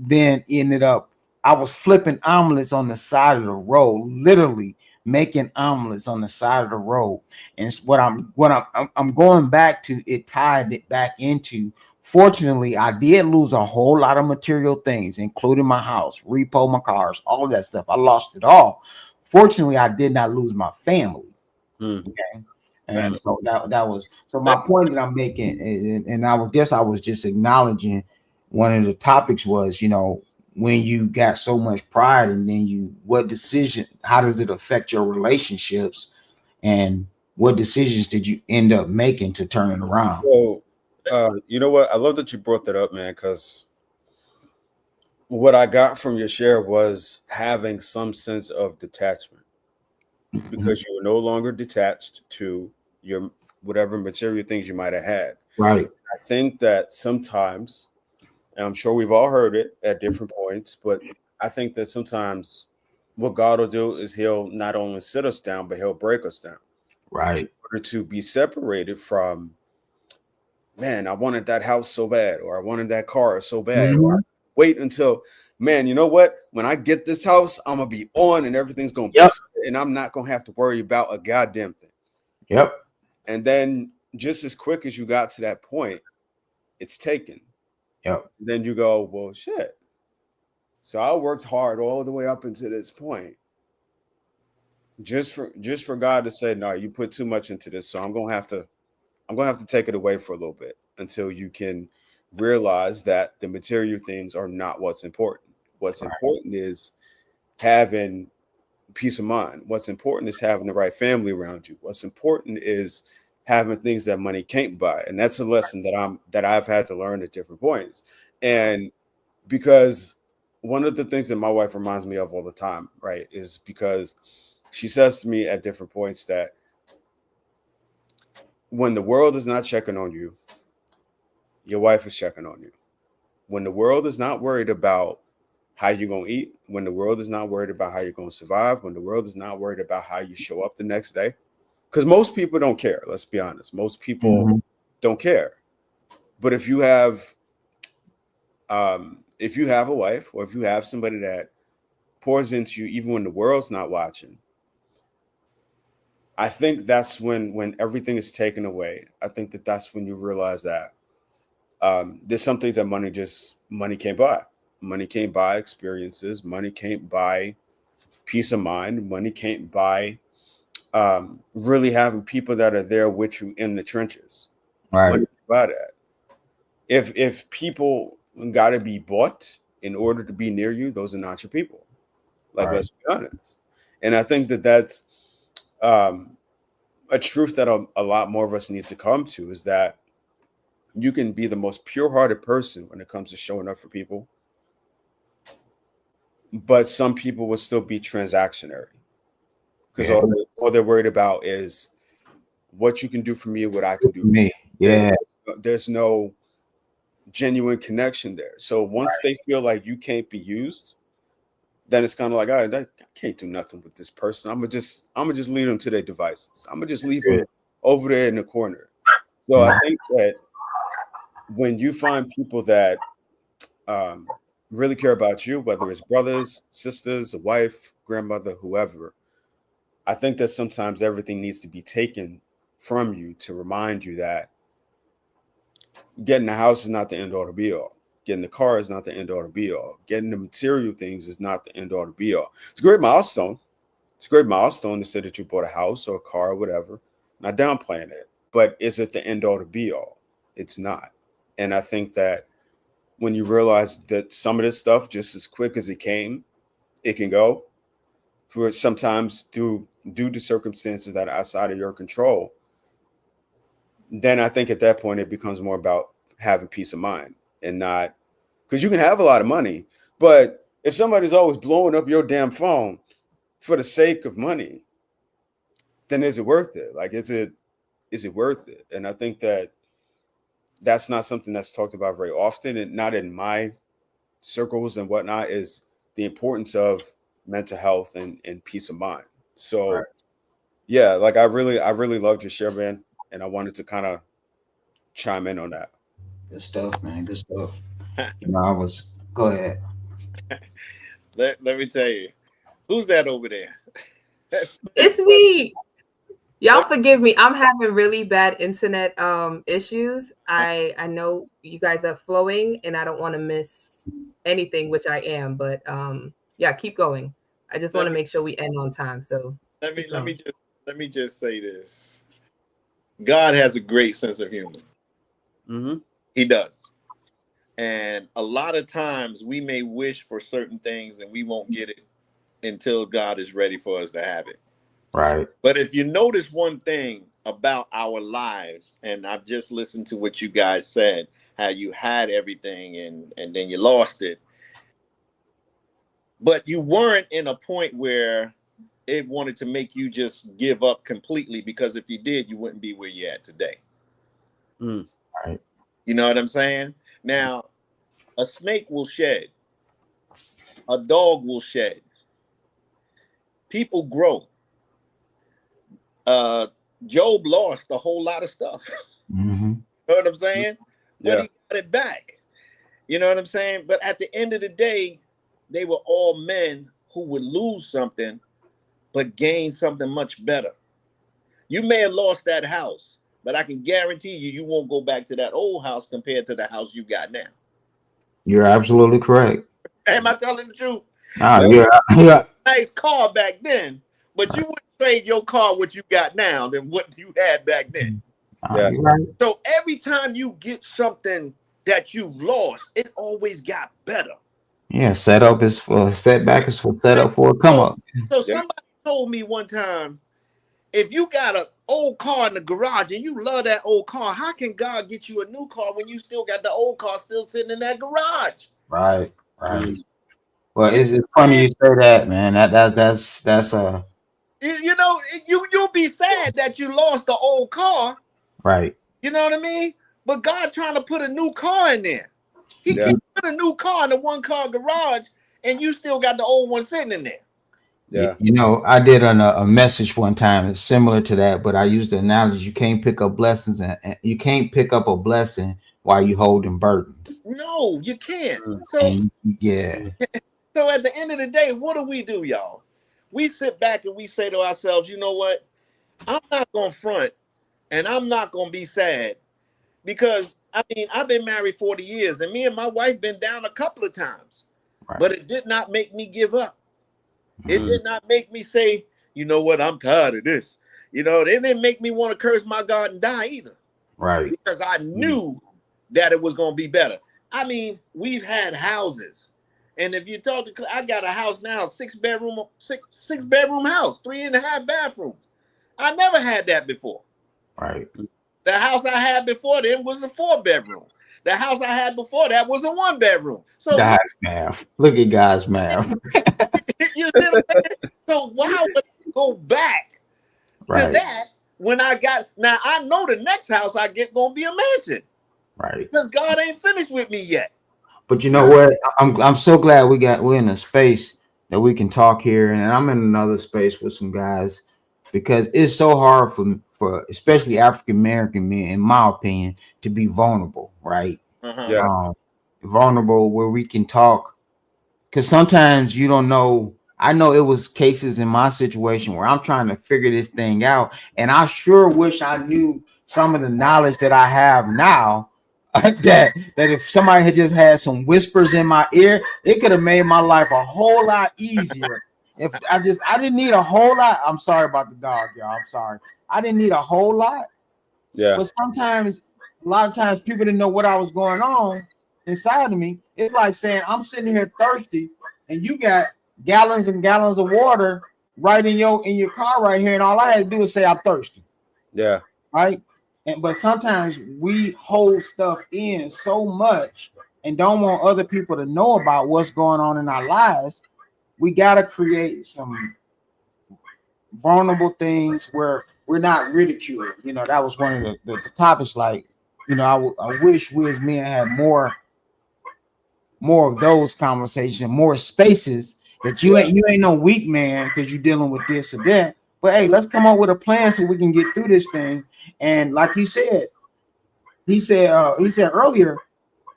flipping omelets on the side of the road, literally making omelets on the side of the road. And what I'm going back to, it tied it back into, fortunately, I did lose a whole lot of material things, including my house, repo, my cars, all of that stuff. I lost it all. Fortunately, I did not lose my family. Okay. And so that was, so my point that I'm making, and I guess I was just acknowledging one of the topics was, when you got so much pride, and then how does it affect your relationships, and what decisions did you end up making to turn it around? So, you know what? I love that you brought that up, man, because what I got from your share was having some sense of detachment, because you were no longer detached to your whatever material things you might have had. Right. I think that sometimes, and I'm sure we've all heard it at different points, but I think that sometimes what God will do is he'll not only sit us down, but he'll break us down. Right. In order to be separated from, man, I wanted that house so bad, or I wanted that car so bad, or wait until, man, you know what? When I get this house, I'm going to be on and everything's going to be, and I'm not going to have to worry about a goddamn thing. Yep. And then just as quick as you got to that point, it's taken. Yep. Then you go, well, shit. So I worked hard all the way up until this point, just for God to say, no, you put too much into this, so I'm gonna have to take it away for a little bit until you can realize that the material things are not what's important. What's important is having peace of mind. What's important is having the right family around you. What's important is having things that money can't buy. And that's a lesson that I've had to learn at different points. And because one of the things that my wife reminds me of all the time, right, is because she says to me at different points that when the world is not checking on you, your wife is checking on you. When the world is not worried about how you're going to eat, when the world is not worried about how you're going to survive, when the world is not worried about how you show up the next day, because most people don't care. Let's be honest. Most people don't care. But if you have a wife, or if you have somebody that pours into you, even when the world's not watching, I think that's when everything is taken away. I think that's when you realize that there's some things that money can't buy. Money can't buy experiences. Money can't buy peace of mind. Money can't buy really having people that are there with you in the trenches. Right. Money can't buy that. If people got to be bought in order to be near you, those are not your people. Like, let's be honest. And I think that's a truth that a lot more of us need to come to, is that you can be the most pure-hearted person when it comes to showing up for people, but some people will still be transactionary, because all they're worried about is what you can do for me or what I can do for me. There's no genuine connection there. So once they feel like you can't be used, then it's kind of like, all right, I can't do nothing with this person. I'm gonna just leave them to their devices. I'm gonna just leave them over there in the corner. So I think that when you find people that really care about you, whether it's brothers, sisters, a wife, grandmother, whoever, I think that sometimes everything needs to be taken from you to remind you that getting the house is not the end all to be all. Getting the car is not the end all to be all. Getting the material things is not the end all to be all. It's a great milestone. It's a great milestone to say that you bought a house or a car or whatever. Not downplaying it, but is it the end all to be all? It's not. And I think that when you realize that some of this stuff, just as quick as it came, it can go, for sometimes due to circumstances that are outside of your control, then I think at that point it becomes more about having peace of mind, and not, because you can have a lot of money, but if somebody's always blowing up your damn phone for the sake of money, then is it worth it? Like, is it worth it? And I think that's not something that's talked about very often, and not in my circles and whatnot, is the importance of mental health and peace of mind. So yeah, like I really loved your share, man, and I wanted to kind of chime in on that. Good stuff, man. Good stuff. Go ahead. Let me tell you, who's that over there? It's me. Y'all forgive me. I'm having really bad internet issues. I know you guys are flowing, and I don't want to miss anything, which I am. But yeah, keep going. I just want to make sure we end on time. So let me just say this. God has a great sense of humor. Mm-hmm. He does. And a lot of times we may wish for certain things and we won't get it until God is ready for us to have it. Right. But if you notice one thing about our lives, and I've just listened to what you guys said, how you had everything and then you lost it. But you weren't in a point where it wanted to make you just give up completely, because if you did, you wouldn't be where you're at today. Right. You know what I'm saying? Now, a snake will shed. A dog will shed. People grow. Job lost a whole lot of stuff. Mm-hmm. You know what I'm saying? Yeah. But he got it back. You know what I'm saying? But at the end of the day, they were all men who would lose something, but gain something much better. You may have lost that house, but I can guarantee you won't go back to that old house compared to the house you got now. You're absolutely correct. Am I telling the truth? Yeah. Nice car back then, but you wouldn't trade your car what you got now than what you had back then. Yeah. You're right. So every time you get something that you've lost, it always got better. Yeah, setup is for setback is for setup for a come So, up. so Yeah. somebody told me one time, if you got an old car in the garage and you love that old car, how can God get you a new car when you still got the old car still sitting in that garage? Right. Well, You it's know, funny you say that, man. That's you'll be sad that you lost the old car. right. You know what I mean? But God trying to put a new car in there. He Yeah. can't put a new car in the one car garage and you still got the old one sitting in there. Yeah. You know, I did a message one time. It's similar to that, but I used the analogy: you can't pick up blessings, and you can't pick up a blessing while you holding burdens. No, you can't. Mm. And yeah, So at the end of the day, what do, y'all? We sit back and we say to ourselves, you know what? I'm not gonna front and I'm not gonna be sad because I mean I've been married 40 years and me and my wife been down a couple of times, but right. it did not make me give up. It Mm. did not make me say, you know what, I'm tired of this. You know, it didn't make me want to curse my God and die either Right. because I knew that it was going to be better. I mean, we've had houses. And if you talk to, I got a house now, six bedroom house, 3.5 bathrooms. I never had that before. Right. The house I had before then was a 4-bedroom. The house I had before that was a 1-bedroom. So Guys math. Look at guys math. you see what I'm saying? So why would I go back to Right. that when I got now? I know the next house I get gonna be a mansion Right. because God ain't finished with me yet. But you know what? I'm so glad we're in a space that we can talk here, and I'm in another space with some guys because it's so hard for especially African American men, in my opinion, to be vulnerable, right? Uh-huh. Yeah. Vulnerable where we can talk because sometimes you don't know. I know it was cases in my situation where I'm trying to figure this thing out, and I sure wish I knew some of the knowledge that I have now. that if somebody had just had some whispers in my ear, it could have made my life a whole lot easier. If I didn't need a whole lot. I'm sorry about the dog, y'all. I'm sorry. I didn't need a whole lot, Yeah. but sometimes, a lot of times, people didn't know what I was going on inside of me. It's like saying I'm sitting here thirsty, and you got gallons and gallons of water right in your car right here, and all I had to do is say I'm thirsty, Yeah. right? But sometimes we hold stuff in so much and don't want other people to know about what's going on in our lives. We got to create some vulnerable things where we're not ridiculed. You know, that was one of the topics. Like, you know, I wish we as men had more of those conversations, more spaces that you ain't no weak man because you're dealing with this or that. But hey, let's come up with a plan so we can get through this thing. And like you said, he said earlier,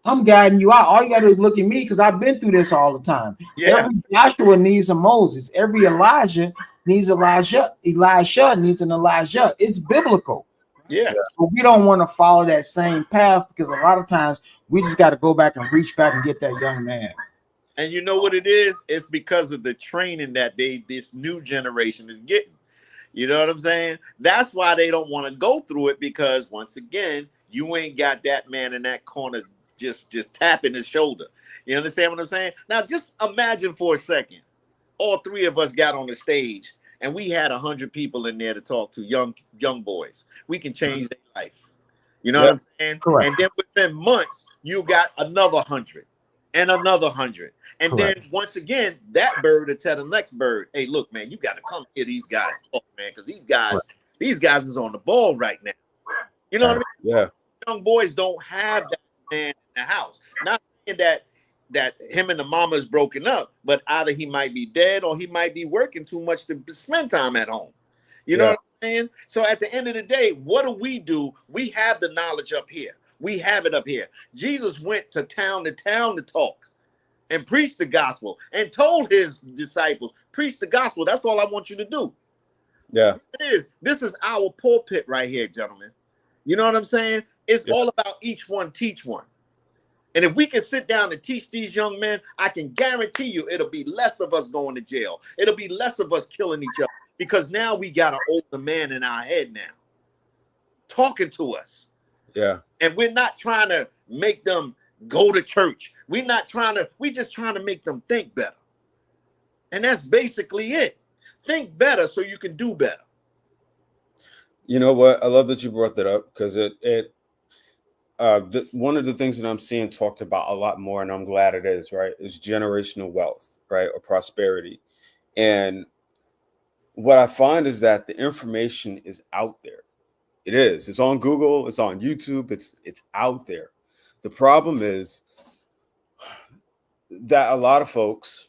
I'm guiding you out. All you gotta do is look at me because I've been through this all the time. Yeah. Every Joshua needs a Moses. Every Elijah needs Elijah. Elisha needs an Elijah. It's biblical. Yeah. But we don't want to follow that same path because a lot of times we just got to go back and reach back and get that young man. And you know what it is? It's because of the training that this new generation is getting. You know what I'm saying? That's why they don't want to go through it because once again, you ain't got that man in that corner just tapping his shoulder. You understand what I'm saying? Now just imagine for a second, all three of us got on the stage and we had 100 people in there to talk to, young boys. We can change their life. You know what I'm saying? Correct. And then within months, you got another 100 and another 100. And Correct. then once again, that bird will tell the next bird, hey, look, man, you got to come hear these guys talk, man, because these guys is on the ball right now. You know what I mean? Yeah. Young boys don't have that man in the house. Not saying that him and the mama is broken up, but either he might be dead or he might be working too much to spend time at home. You know what I'm saying? So at the end of the day, what do? We have the knowledge up here. We have it up here. Jesus went to town to talk and preach the gospel and told his disciples, preach the gospel. That's all I want you to do. Yeah. This is our pulpit right here, gentlemen. You know what I'm saying? It's all about each one teach one. And if we can sit down and teach these young men, I can guarantee you it'll be less of us going to jail. It'll be less of us killing each other, because now we got an older man in our head now talking to us. Yeah. And we're not trying to make them go to church. We're just trying to make them think better. And that's basically it. Think better so you can do better. You know what? I love that you brought that up, because one of the things that I'm seeing talked about a lot more, and I'm glad it is, right, is generational wealth, right, or prosperity. And what I find is that the information is out there. It is. It's on Google. It's on YouTube. It's out there. The problem is that a lot of folks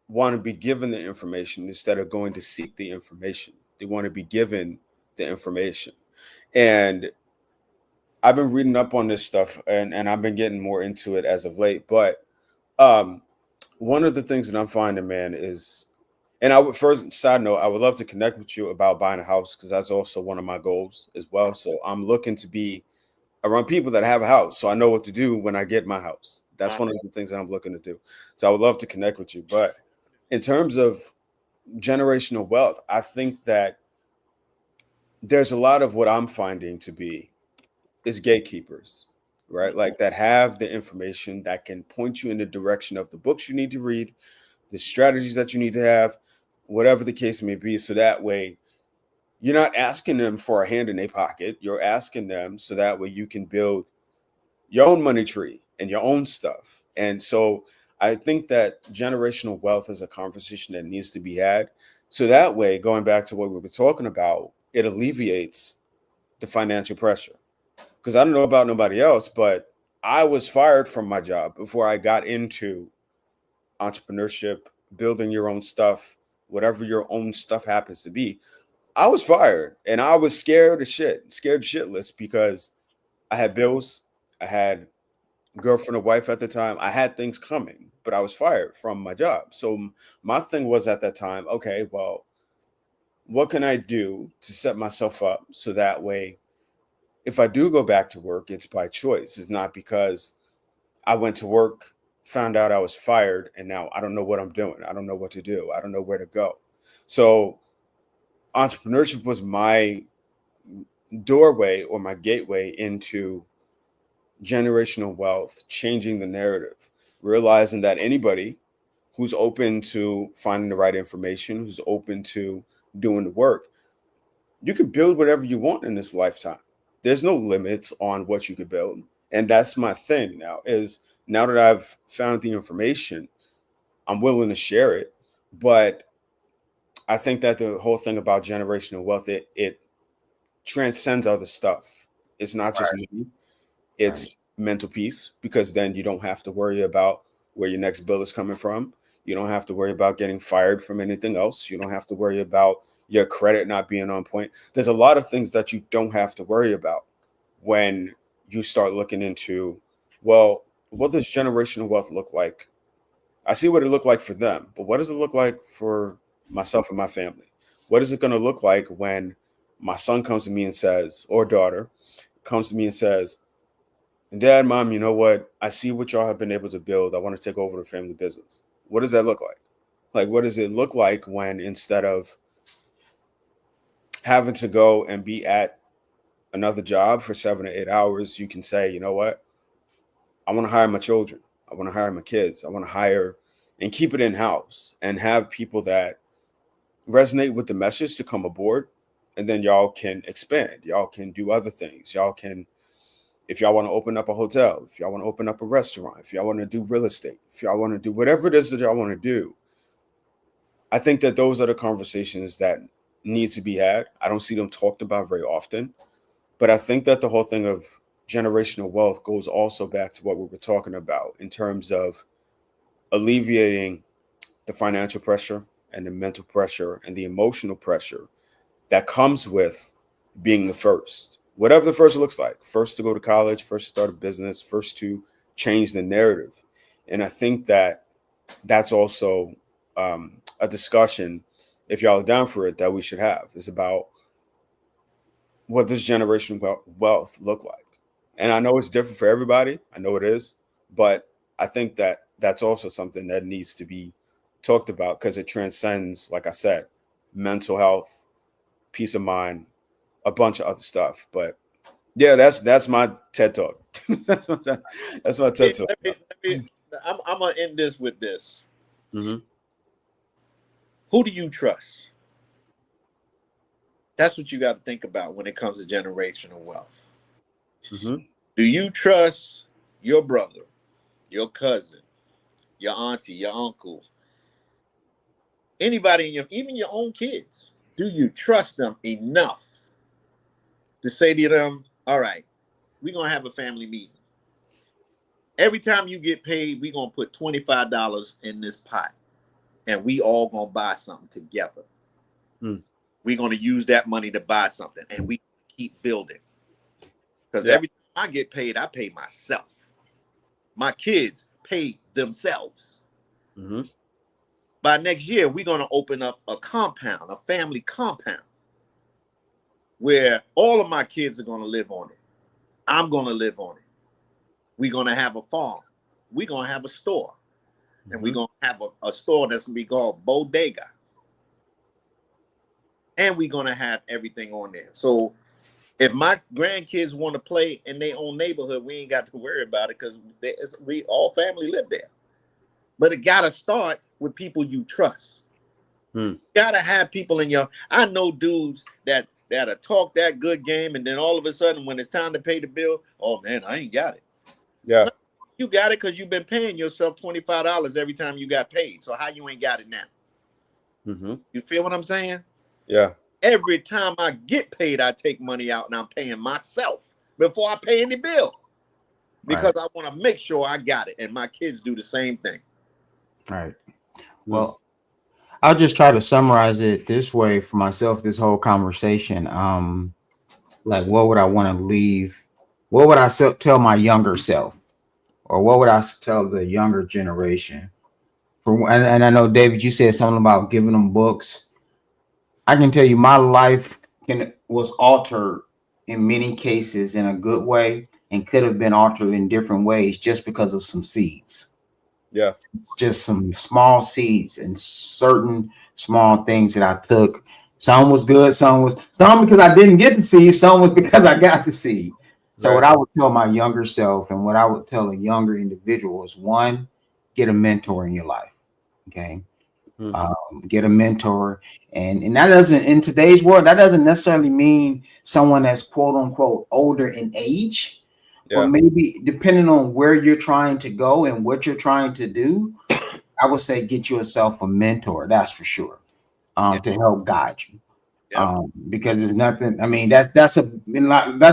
want to be given the information instead of going to seek the information. They want to be given the information. And I've been reading up on this stuff, and I've been getting more into it as of late. But one of the things that I'm finding, man, is, and I would, first side note, I would love to connect with you about buying a house, because that's also one of my goals as well. So I'm looking to be around people that have a house, so I know what to do when I get my house. That's one of the things that I'm looking to do. So I would love to connect with you. But in terms of generational wealth, I think that there's a lot of what I'm finding to be is gatekeepers, right? Like, that have the information that can point you in the direction of the books you need to read, the strategies that you need to have, whatever the case may be. So that way you're not asking them for a hand in their pocket. You're asking them so that way you can build your own money tree and your own stuff. And so I think that generational wealth is a conversation that needs to be had. So that way, going back to what we were talking about, it alleviates the financial pressure. Because I don't know about nobody else, but I was fired from my job before I got into entrepreneurship, building your own stuff, whatever your own stuff happens to be. I was fired, and I was scared shitless, because I had bills. I had a girlfriend or wife at the time. I had things coming, but I was fired from my job. So my thing was at that time, okay, well, what can I do to set myself up so that way, if I do go back to work, it's by choice. It's not because I went to work, found out I was fired, and now I don't know what I'm doing. I don't know what to do. I don't know where to go. So entrepreneurship was my doorway or my gateway into generational wealth, changing the narrative, realizing that anybody who's open to finding the right information, who's open to doing the work, you can build whatever you want in this lifetime. There's no limits on what you could build. And that's my thing now, is now that I've found the information, I'm willing to share it. But I think that the whole thing about generational wealth, it transcends other stuff. It's not just money. It's mental peace, because then you don't have to worry about where your next bill is coming from. You don't have to worry about getting fired from anything else. You don't have to worry about your credit not being on point. There's a lot of things that you don't have to worry about when you start looking into, well, what does generational wealth look like? I see what it looked like for them, but what does it look like for myself and my family? What is it going to look like when my son comes to me and says, or daughter comes to me and says, Dad, Mom, you know what? I see what y'all have been able to build. I want to take over the family business. What does that look like? Like, what does it look like when, instead of having to go and be at another job for 7 to 8 hours, you can say, you know what? I want to hire my children. I want to hire my kids. I want to hire and keep it in-house and have people that resonate with the message to come aboard. And then y'all can expand. Y'all can do other things. Y'all can, if y'all want to open up a hotel, if y'all want to open up a restaurant, if y'all want to do real estate, if y'all want to do whatever it is that y'all want to do, I think that those are the conversations that need to be had. I don't see them talked about very often, but I think that the whole thing of generational wealth goes also back to what we were talking about in terms of alleviating the financial pressure and the mental pressure and the emotional pressure that comes with being the first, whatever the first looks like, first to go to college, first to start a business, first to change the narrative. And I think that that's also a discussion, if y'all are down for it, that we should have, is about what does generational wealth look like. And I know it's different for everybody. I know it is, But I think that that's also something that needs to be talked about because it transcends, like I said, mental health, peace of mind, a bunch of other stuff. But yeah, that's my TED talk. that's my TED talk. I'm gonna end this with this. Mm-hmm. Who do you trust? That's what you got to think about when it comes to generational wealth. Mm-hmm. Do you trust your brother, your cousin, your auntie, your uncle, anybody in even your own kids? Do you trust them enough to say to them, all right, we're going to have a family meeting. Every time you get paid, we're going to put $25 in this pot and we all going to buy something together. We're going to use that money to buy something and we keep building. Because every time I get paid, I pay myself. My kids pay themselves. Mm-hmm. By next year, we're going to open up a compound, a family compound, where all of my kids are going to live on it. I'm going to live on it. We're going to have a farm. We're going to have a store. And we're going to have a store that's going to be called Bodega. And we're going to have everything on there. So if my grandkids want to play in their own neighborhood, we ain't got to worry about it because we all family live there. But it got to start with people you trust. You got to have people in your... I know dudes that talk that good game, and then all of a sudden when it's time to pay the bill, oh man, I ain't got it. Yeah. No, you got it because you've been paying yourself $25 every time you got paid. So how you ain't got it now? Mm-hmm. You feel what I'm saying? Yeah. Every time I get paid, I take money out and I'm paying myself before I pay any bill. Because I want to make sure I got it. And my kids do the same thing. Right. Well, I'll just try to summarize it this way for myself, this whole conversation. Like, what would I want to leave? What would I tell my younger self? Or what would I tell the younger generation? And I know, David, you said something about giving them books. I can tell you my life was altered in many cases in a good way and could have been altered in different ways just because of some seeds. Yeah. Just some small seeds and certain small things that I took. Some was good, some because I didn't get the seed, some was because I got the seed. So what I would tell my younger self and what I would tell a younger individual is, one, get a mentor in your life. Okay. Get a mentor. And that doesn't, in today's world, that doesn't necessarily mean someone that's quote unquote older in age. But maybe depending on where you're trying to go and what you're trying to do, I would say get yourself a mentor. That's for sure. To help guide you. Because there's nothing. I mean, that's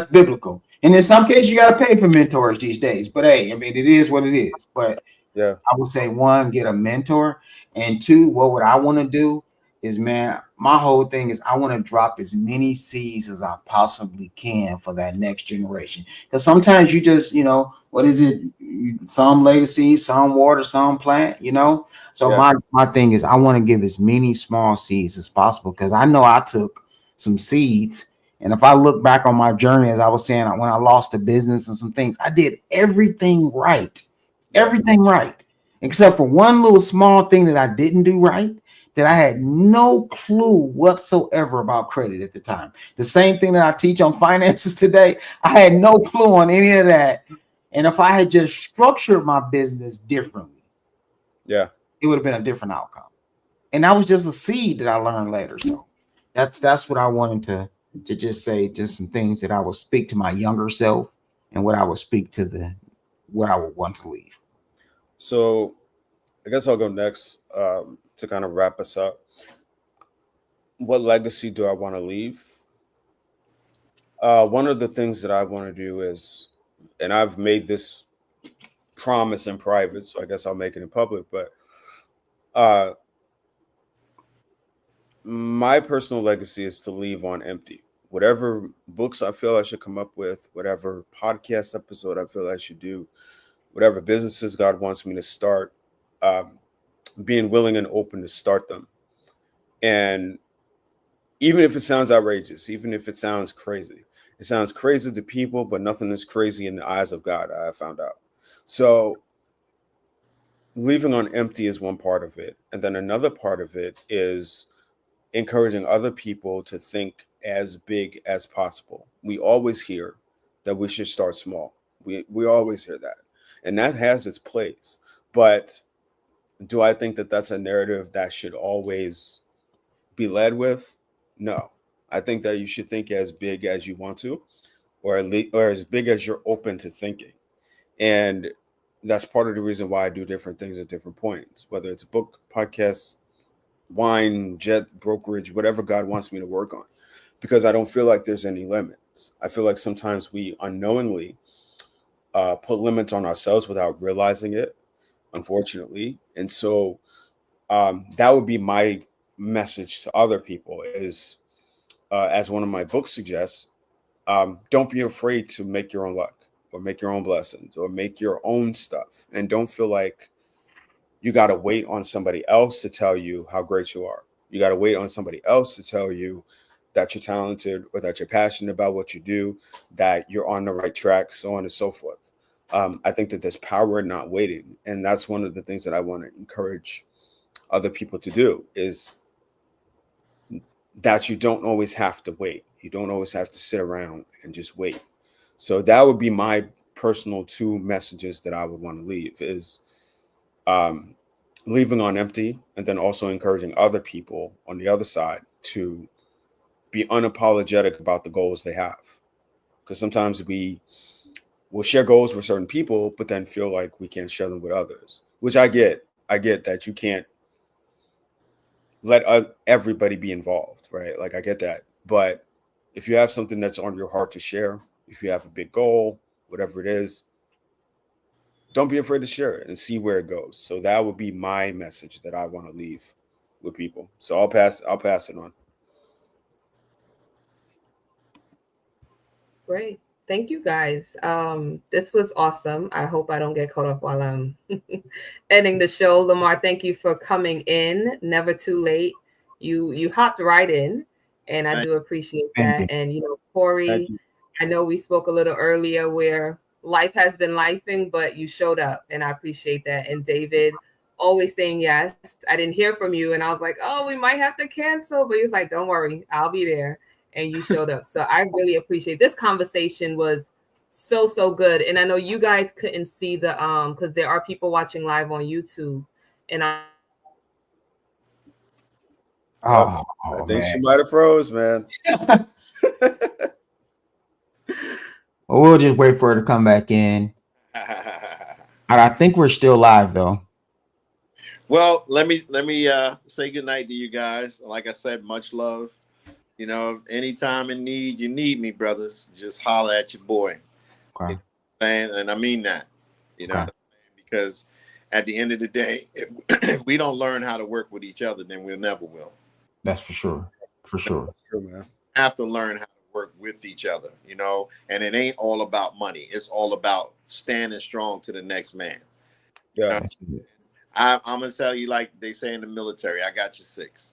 biblical. And in some cases, you got to pay for mentors these days. But hey, I mean, it is what it is. But I would say, one, get a mentor, and two, what would I want to do is, man, my whole thing is I want to drop as many seeds as I possibly can for that next generation. Because sometimes you just, what is it? Some lay the seeds, some water, some plant, So my thing is I want to give as many small seeds as possible because I know I took some seeds. And if I look back on my journey, as I was saying, when I lost the business and some things, I did everything right. Everything right. Except for one little small thing that I didn't do right, that I had no clue whatsoever about credit at the time. The same thing that I teach on finances today, I had no clue on any of that. And if I had just structured my business differently, it would have been a different outcome. And that was just a seed that I learned later. So that's what I wanted to just say, just some things that I would speak to my younger self and what I would speak to what I would want to leave. So I guess I'll go next to kind of wrap us up. What legacy do I want to leave? One of the things that I want to do is, and I've made this promise in private, so I guess I'll make it in public, but my personal legacy is to leave on empty. Whatever books I feel I should come up with, whatever podcast episode I feel I should do, whatever businesses God wants me to start, being willing and open to start them. And even if it sounds outrageous, even if it sounds crazy to people, but nothing is crazy in the eyes of God, I found out. So leaving on empty is one part of it, and then another part of it is encouraging other people to think as big as possible. We always hear that we should start small. We always hear that, and that has its place. But do I think that that's a narrative that should always be led with? No. I think that you should think as big as you want to, or or as big as you're open to thinking. And that's part of the reason why I do different things at different points, whether it's a book, podcast, wine, jet, brokerage, whatever God wants me to work on, because I don't feel like there's any limits. I feel like sometimes we unknowingly put limits on ourselves without realizing it, unfortunately. And so that would be my message to other people is, as one of my books suggests, don't be afraid to make your own luck or make your own blessings or make your own stuff. And don't feel like you got to wait on somebody else to tell you how great you are. You got to wait on somebody else to tell you that you're talented or that you're passionate about what you do, that you're on the right track, so on and so forth. I think that there's power in not waiting. And that's one of the things that I want to encourage other people to do is that you don't always have to wait. You don't always have to sit around and just wait. So that would be my personal two messages that I would want to leave is leaving on empty, and then also encouraging other people on the other side to be unapologetic about the goals they have. Because sometimes we will share goals with certain people, but then feel like we can't share them with others, which I get. I get that you can't let everybody be involved, right? Like I get that. But if you have something that's on your heart to share, if you have a big goal, whatever it is, don't be afraid to share it and see where it goes. So that would be my message that I want to leave with people. So I'll pass it on. Great. Thank you guys. This was awesome. I hope I don't get caught up while I'm ending the show. Lamar, thank you for coming in. Never too late. You hopped right in, and I do appreciate that. And Corey, I know we spoke a little earlier where life has been lifing, but you showed up, and I appreciate that. And David, always saying yes. I didn't hear from you, and I was like, oh, we might have to cancel, but he was like, don't worry, I'll be there. And you showed up. So I really appreciate this conversation was so good. And I know you guys couldn't see the because there are people watching live on YouTube. And I I think she might have froze, man. Well, we'll just wait for her to come back in. I think we're still live though. Well, let me say good night to you guys. Like I said, much love. Anytime in need, you need me, brothers. Just holler at your boy. Okay. And I mean that. Because at the end of the day, if we don't learn how to work with each other, then we'll never will. That's for sure. For sure. Man. Have to learn how to work with each other, and it ain't all about money. It's all about standing strong to the next man. Yeah. I'm gonna tell you, like they say in the military, I got you 6.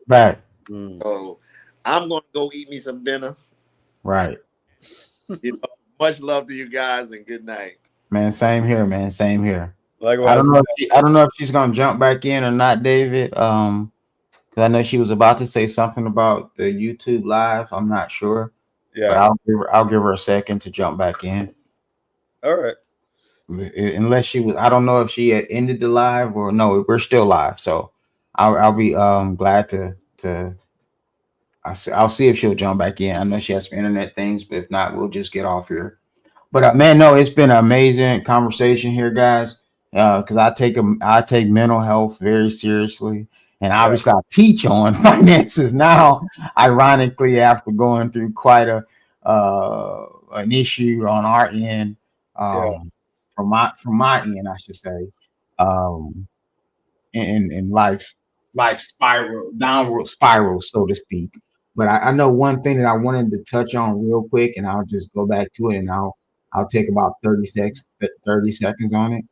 Back. So I'm gonna go eat me some dinner. Right. Much love to you guys and good night. Man, same here, man. Same here. Likewise. I don't know if she's gonna jump back in or not, David. Because I know she was about to say something about the YouTube live. I'm not sure. Yeah. But I'll give her a second to jump back in. All right. Unless she was, I don't know if she had ended the live or no. We're still live, so I'll be glad to. I'll see if she'll jump back in. I know she has some internet things, but if not, we'll just get off here. But man, no, it's been an amazing conversation here, guys. Because I take mental health very seriously, and obviously I teach on finances now. Ironically, after going through quite an issue on our end, from my end, I should say, in life spiral, downward spiral, so to speak. But I know one thing that I wanted to touch on real quick, and I'll just go back to it, and I'll take about 30 seconds on it,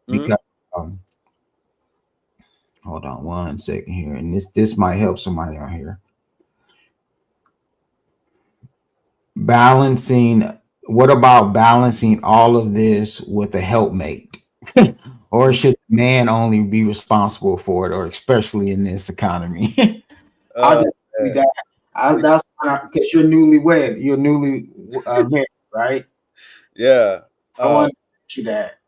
because hold on 1 second here, and this might help somebody out here. What about balancing all of this with a helpmate or should man only be responsible for it, or especially in this economy? I'll Oh, just read man. that. That's because you're newlywed, you're newly married, right? Yeah. I want Um, to ask you that.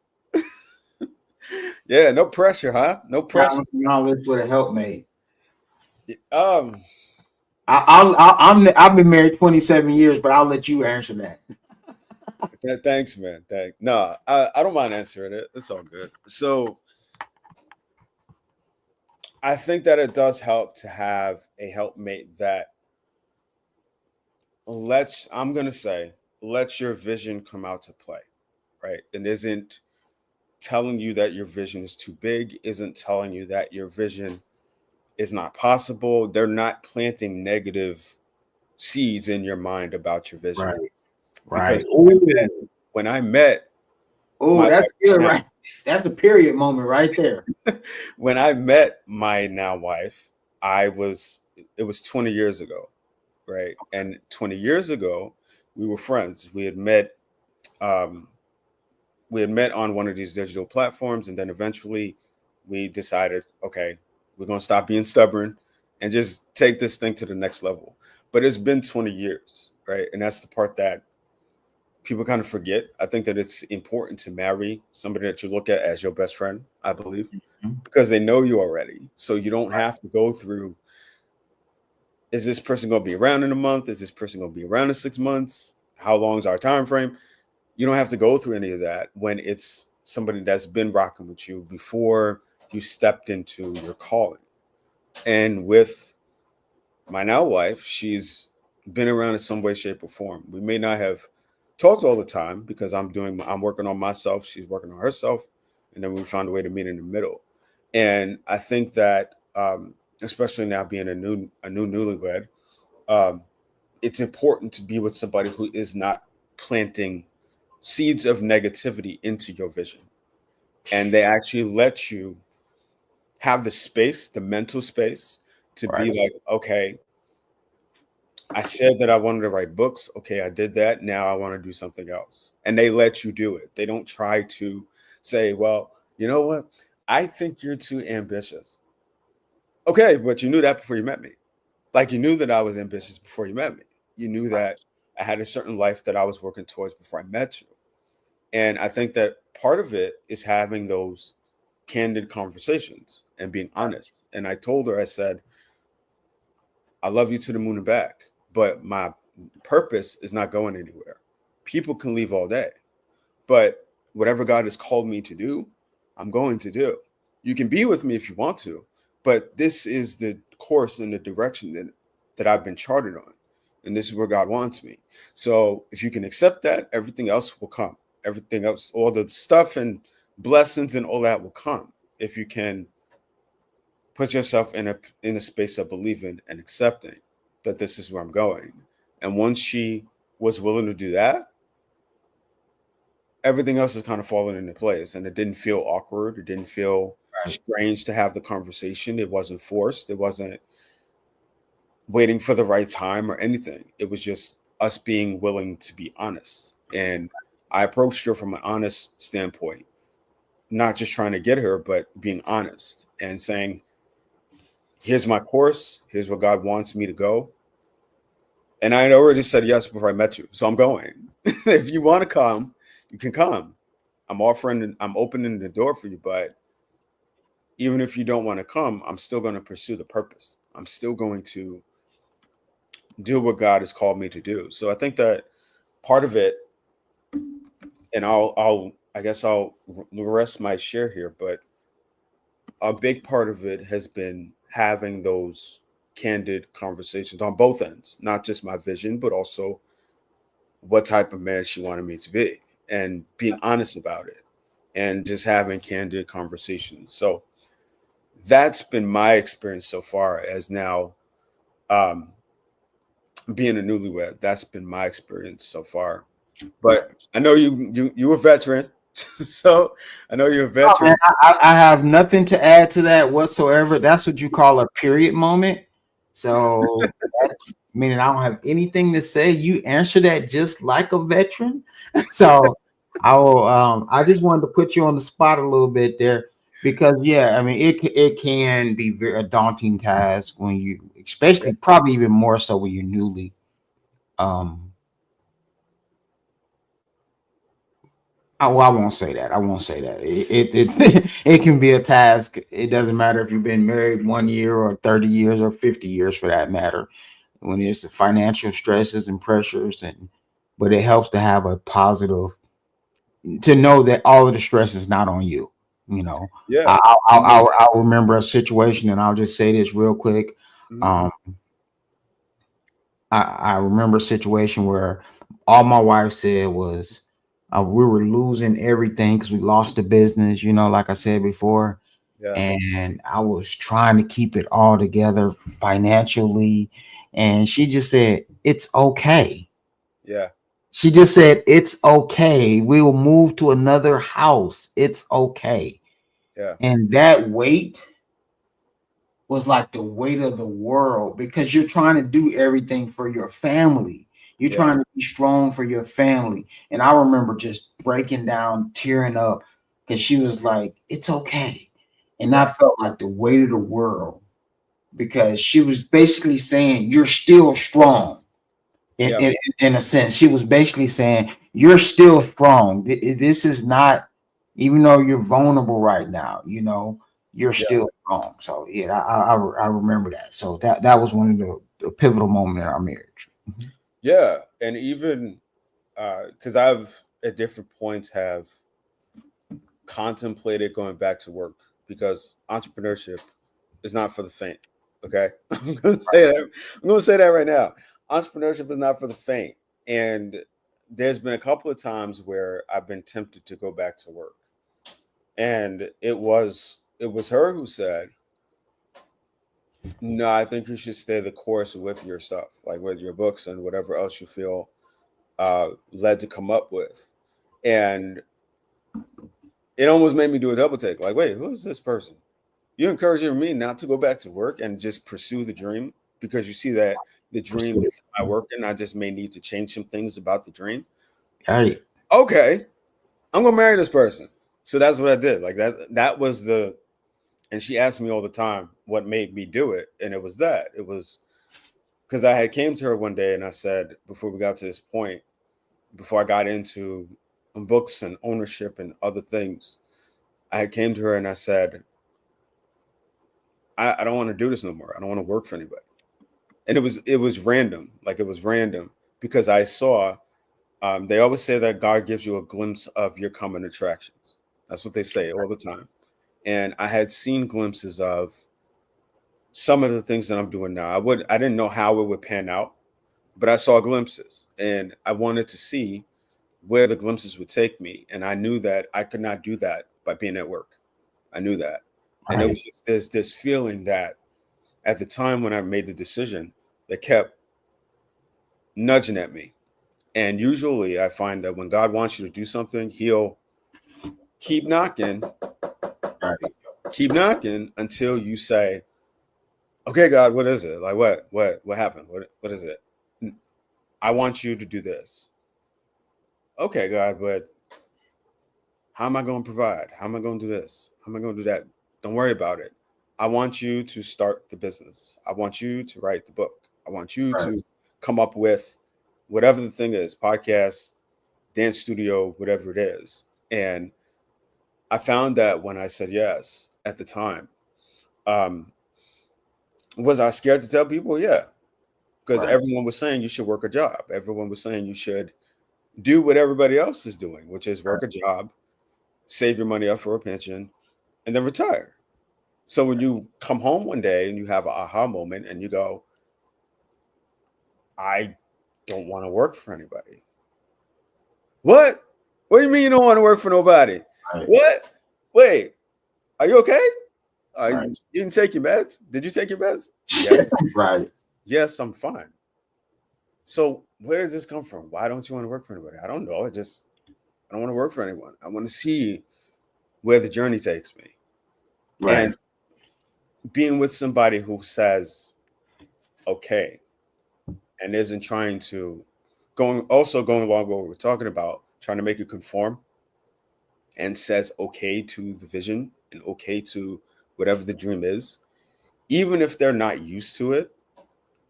yeah, no pressure, huh? No pressure. I'll live with a helpmate. Um, I've been married 27 years, but I'll let you answer that. thanks, man. Thanks. No, I don't mind answering it. It's all good. So I think that it does help to have a helpmate that I'm gonna say, let your vision come out to play, right? And isn't telling you that your vision is too big, isn't telling you that your vision is not possible. They're not planting negative seeds in your mind about your vision. Right, Because right. Oh, when I met oh, my that's wife good, now, right? That's a period moment right there. when I met my now wife, it was 20 years ago, right? And 20 years ago, we were friends. Um, we had met on one of these digital platforms, and then eventually we decided, okay, we're gonna stop being stubborn and just take this thing to the next level. But it's been 20 years, right? And that's the part that people kind of forget. I think that it's important to marry somebody that you look at as your best friend, I believe, Mhm. because they know you already. So you don't have to go through, is this person going to be around in a month? Is this person going to be around in 6 months? How long is our time frame? You don't have to go through any of that when it's somebody that's been rocking with you before you stepped into your calling. And with my now wife, she's been around in some way, shape, or form. We may not have talked all the time because I'm working on myself, she's working on herself, and then we found a way to meet in the middle. And I think that, especially now being a new newlywed, um, it's important to be with somebody who is not planting seeds of negativity into your vision, and they actually let you have the space, the mental space, to Right. be like, okay, I said that I wanted to write books. Okay, I did that. Now I want to do something else. And they let you do it. They don't try to say, well, you know what? I think you're too ambitious. Okay, but you knew that before you met me. Like you knew that I was ambitious before you met me. You knew that I had a certain life that I was working towards before I met you. And I think that part of it is having those candid conversations and being honest. And I told her, I said, I love you to the moon and back, but my purpose is not going anywhere. People can leave all day, but whatever God has called me to do, I'm going to do. You can be with me if you want to, but this is the course and the direction that I've been charted on. And this is where God wants me. So if you can accept that, everything else will come. Everything else, all the stuff and blessings and all that will come if you can put yourself in a space of believing and accepting that this is where I'm going. And once she was willing to do that, everything else is kind of falling into place. And it didn't feel awkward. It didn't feel Right. strange to have the conversation. It wasn't forced. It wasn't waiting for the right time or anything. It was just us being willing to be honest. And I approached her from an honest standpoint, not just trying to get her, but being honest and saying, here's my course. Here's where God wants me to go. And I had already said yes before I met you. So I'm going. If you want to come, you can come. I'm opening the door for you. But even if you don't want to come, I'm still going to pursue the purpose. I'm still going to do what God has called me to do. So I think that part of it, and I guess I'll rest my share here, but a big part of it has been having those candid conversations on both ends, not just my vision, but also what type of man she wanted me to be and being honest about it and just having candid conversations. So that's been my experience so far as now um, being a newlywed. That's been my experience so far. But I know you a veteran, so I know you're a Oh, man, veteran. I have nothing to add to that whatsoever. That's what you call a period moment. So that's meaning I don't have anything to say. You answer that just like a veteran. So I will. I just wanted to put you on the spot a little bit there because, yeah, I mean, it can be a daunting task when you, Yeah. especially probably even more so when you're newly. Um, I won't say that. I won't say that. It can be a task. It doesn't matter if you've been married 1 year or 30 years or 50 years for that matter. When it's the financial stresses and pressures, but it helps to have a positive, to know that all of the stress is not on you. You know, Yeah. I'll remember a situation, and I'll just say this real quick. Mhm. Um, I remember a situation where all my wife said was we were losing everything because we lost the business, like I said before. Yeah. And I was trying to keep it all together financially. And she just said, it's okay. Yeah. She just said, it's okay. We will move to another house. It's okay. Yeah. And that weight was like the weight of the world because you're trying to do everything for your family. You're Yeah. trying to be strong for your family. And I remember just breaking down, tearing up because she was like, it's okay. And I Yeah. felt like the weight of the world because she was basically saying, you're still strong. In, Yeah. in, in a sense, she was basically saying, you're still strong. This is not, even though you're vulnerable right now, you're Yeah. still strong. So yeah, I remember that. So that was one of the pivotal moment in our marriage. Yeah. And even because I've at different points have contemplated going back to work because entrepreneurship is not for the faint. Okay. I'm gonna say that. I'm gonna say that right now. Entrepreneurship is not for the faint. And there's been a couple of times where I've been tempted to go back to work. And it was her who said, no, I think you should stay the course with your stuff, like with your books and whatever else you feel led to come up with. And it almost made me do a double take. Like, wait, who is this person? You encouraging me not to go back to work and just pursue the dream because you see that the dream is not working. I just may need to change some things about the dream. Right. Okay, I'm gonna marry this person. So that's what I did. Like that was the, and she asked me all the time what made me do it, and it was that. It was because I had came to her one day and I said, before we got to this point, before I got into books and ownership and other things, I had came to her and I said, I don't want to do this no more. I don't want to work for anybody. And it was random. Like it was random because I saw they always say that God gives you a glimpse of your coming attractions. That's what they say all the time. And I had seen glimpses of some of the things that I'm doing now. I didn't know how it would pan out, but I saw glimpses and I wanted to see where the glimpses would take me. And I knew that I could not do that by being at work. I knew that. And it Right. was just this feeling that at the time when I made the decision, that kept nudging at me. And usually I find that when God wants you to do something, he'll keep knocking, Right. keep knocking until you say, okay, God, what is it? Like what happened? What is it? I want you to do this. Okay, God, but how am I going to provide? How am I going to do this? How am I going to do that? Don't worry about it. I want you to start the business. I want you to write the book. I want you Right. to come up with whatever the thing is, podcast, dance studio, whatever it is. And I found that when I said yes at the time, um, was I scared to tell people? Yeah, because Right. everyone was saying you should work a job. Everyone was saying you should do what everybody else is doing, which is work a job, save your money up for a pension, and then retire. So when you come home one day and you have an aha moment and you go, I don't want to work for anybody. What? What do you mean you don't want to work for nobody? Right. What? Wait, are you okay? Right. You didn't take your meds? Did you take your meds? Yeah. Right. Yes, I'm fine. So where does this come from? Why don't you want to work for anybody? I don't know. I don't want to work for anyone. I want to see where the journey takes me. Right. And being with somebody who says, okay, and isn't trying to going along with what we're talking about, trying to make you conform. and says okay to the vision and okay to whatever the dream is, even if they're not used to it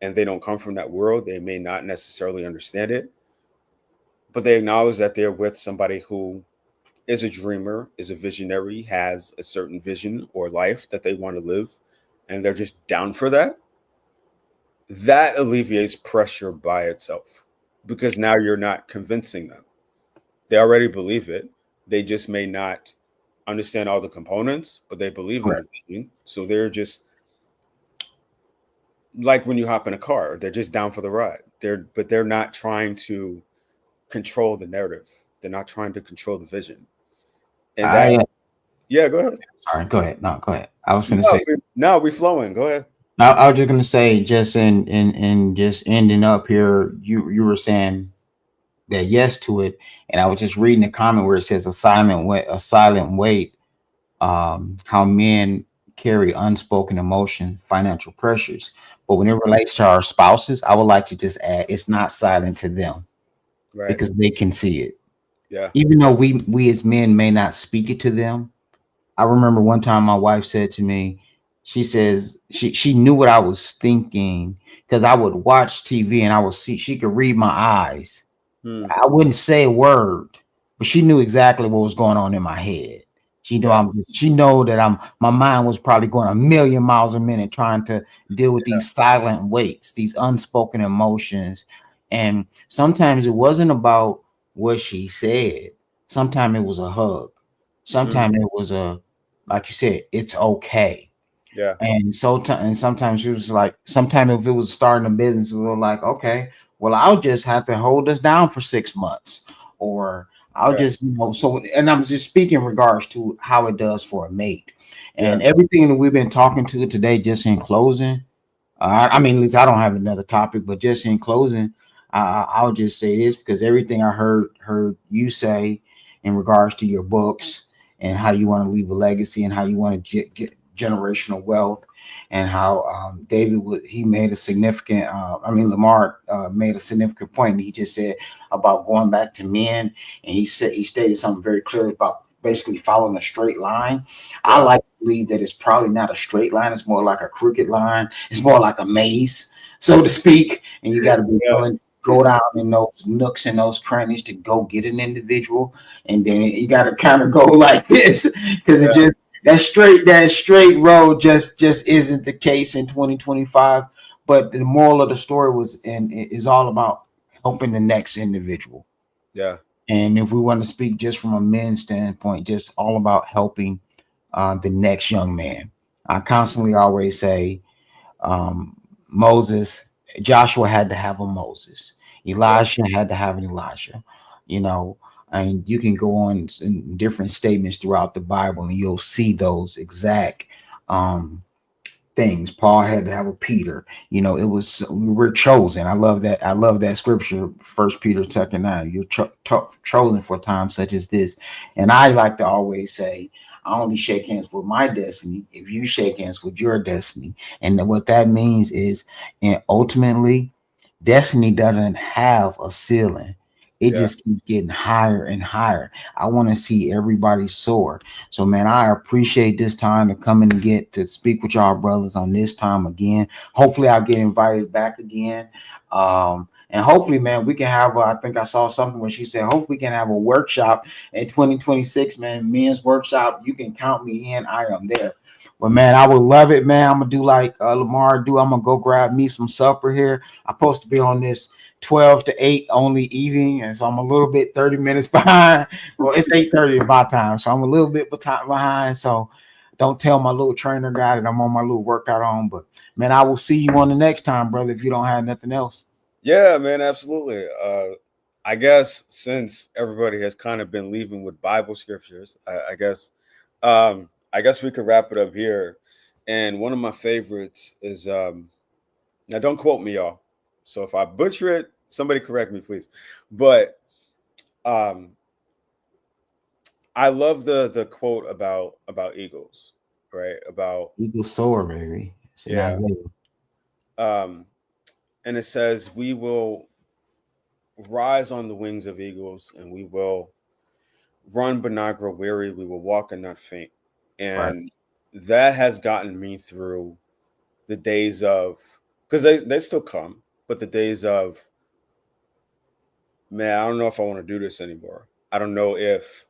and they don't come from that world, they may not necessarily understand it, but they acknowledge that they're with somebody who is a dreamer, is a visionary, has a certain vision or life that they want to live, and they're just down for that. That alleviates pressure by itself, because now you're not convincing them. They already believe it. They just may not understand all the components, but they believe in Correct. the vision. So they're just like when you hop in a car, they're just down for the ride. They're not trying to control the narrative. They're not trying to control the vision. And that, I yeah, go ahead. sorry, go ahead. No, go ahead. I was going to No, say. we flowing. Go ahead. I was just going to say, just in just ending up here, you were saying that yes to it, and I was just reading the comment where it says a silent wait. How men carry unspoken emotion, financial pressures. But when it relates to our spouses, I would like to just add, it's not silent to them Right. because they can see it. Yeah. Even though we as men may not speak it to them. I remember one time my wife said to me, she says she knew what I was thinking because I would watch TV and I would see she could read my eyes. Hmm. I wouldn't say a word, but she knew exactly what was going on in my head. She knew Yeah. she know that my mind was probably going a million miles a minute trying to deal with these silent weights, these unspoken emotions. And sometimes it wasn't about what she said. Sometimes it was a hug. Mhm. Sometimes it was like you said, it's okay. Yeah. And sometimes she was like, sometimes if it was starting a business, we were like, okay, well, I'll just have to hold us down for 6 months, or I'll Yeah. just, so, and I'm just speaking in regards to how it does for a mate. Yeah. And everything that we've been talking to today, just in closing, I mean, at least I don't have another topic, but just in closing, I'll just say this because everything I heard you say in regards to your books and how you want to leave a legacy and how you want to get generational wealth, and how David he made a significant. Lamar made a significant point. He just said about going back to men, and he stated something very clear about basically following a straight line. I Yeah. like to believe that it's probably not a straight line. It's more like a crooked line. It's more like a maze, so to speak. And you got to be Yeah. willing to go down in those nooks and those crannies to go get an individual. And then you got to kind of go like this because it just that straight road just isn't the case in 2025. But the moral of the story was and is all about helping the next individual. Yeah. And if we want to speak just from a men's standpoint, just all about helping the next young man. I constantly always say Moses, Joshua had to have a Moses. Elijah had to have an Elijah. You know, and you can go on in different statements throughout the Bible, and you'll see those exact things. Paul had to have a Peter. It was we're chosen. I love that. I love that scripture, 1 Peter 2:9. You're chosen for a time such as this. And I like to always say, I only shake hands with my destiny if you shake hands with your destiny. And what that means is, and ultimately, destiny doesn't have a ceiling. It Yeah. just keeps getting higher and higher. I want to see everybody soar. So, man, I appreciate this time to come and get to speak with y'all brothers on this time again. Hopefully, I'll get invited back again. And hopefully, man, we can have, I think I saw something where she said, hope we can have a workshop in 2026, man, men's workshop. You can count me in. I am there. But, man, I would love it, man. I'm going to do like Lamar do. I'm going to go grab me some supper here. I'm supposed to be on this 12 to 8 only eating, and so I'm a little bit 30 minutes behind. Well, it's 8:30 at my time, so I'm a little bit behind. So don't tell my little trainer guy that I'm on my little workout on. But man, I will see you on the next time, brother, if you don't have nothing else. Yeah, man, absolutely. I guess since everybody has kind of been leaving with Bible scriptures, I guess we could wrap it up here. And one of my favorites is now don't quote me, y'all. So if I butcher it, somebody correct me, please. But I love the quote about eagles, right? About Eagle soar, baby. It's in yeah. Isaiah. And it says, "We will rise on the wings of eagles, and we will run but not grow weary. We will walk and not faint. And that has gotten me through the days of, because they still come, but the days of, man, I don't know if I want to do this anymore. I don't know if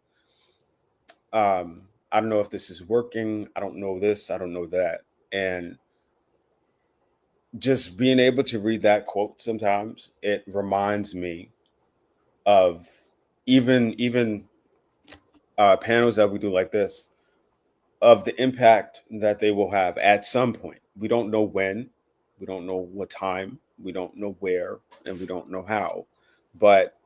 I don't know if this is working. I don't know this. I don't know that. And just being able to read that quote sometimes, it reminds me of even panels that we do like this, of the impact that they will have at some point. We don't know when, we don't know what time, we don't know where, and we don't know how, but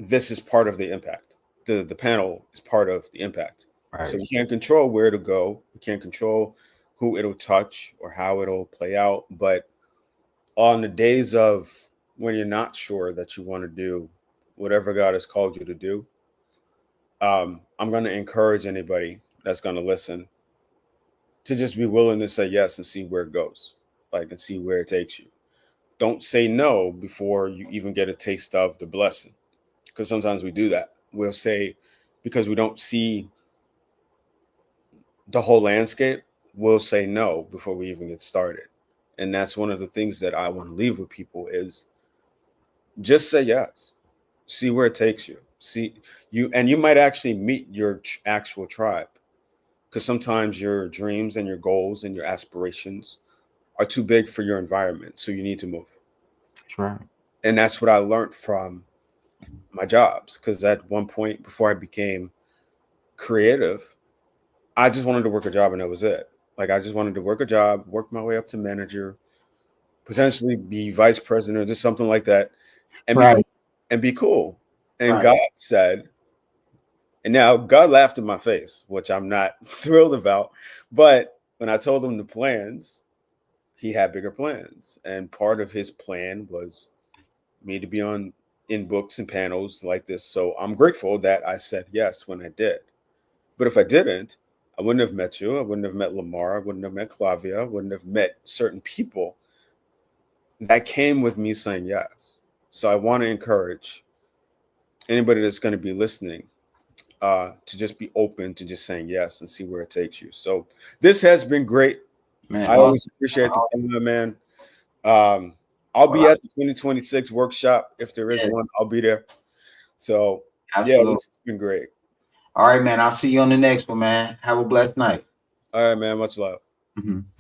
this is part of the impact. The panel is part of the impact. Right. So we can't control where to go. We can't control who it'll touch or how it'll play out. But on the days of when you're not sure that you want to do whatever God has called you to do, I'm going to encourage anybody that's going to listen to just be willing to say yes and see where it goes, like, and see where it takes you. Don't say no before you even get a taste of the blessing, because sometimes we do that. We'll say, because we don't see the whole landscape, we'll say no before we even get started. And that's one of the things that I want to leave with people is just say yes, see where it takes you. See you, and you might actually meet your actual tribe, because sometimes your dreams and your goals and your aspirations are too big for your environment. So you need to move. That's right. And that's what I learned from my jobs. Because at one point before I became creative, I just wanted to work a job and that was it. Like, I just wanted to work a job, work my way up to manager, potentially be vice president or just something like that, and be Right. cool. And be cool. And Right. God said, and now God laughed in my face, which I'm not thrilled about. But when I told him the plans, he had bigger plans. And part of his plan was me to be in books and panels like this. So I'm grateful that I said yes when I did. But if I didn't, I wouldn't have met you. I wouldn't have met Lamar. I wouldn't have met Clavia. I wouldn't have met certain people that came with me saying yes. So I want to encourage anybody that's going to be listening to just be open to just saying yes and see where it takes you. So this has been great. Man, I always appreciate the time, man. I'll be at the 2026 workshop. If there is one, I'll be there. So absolutely. yeah, this has been great. All right, man. I'll see you on the next one, man. Have a blessed night. All right, man. Much love. Mm-hmm.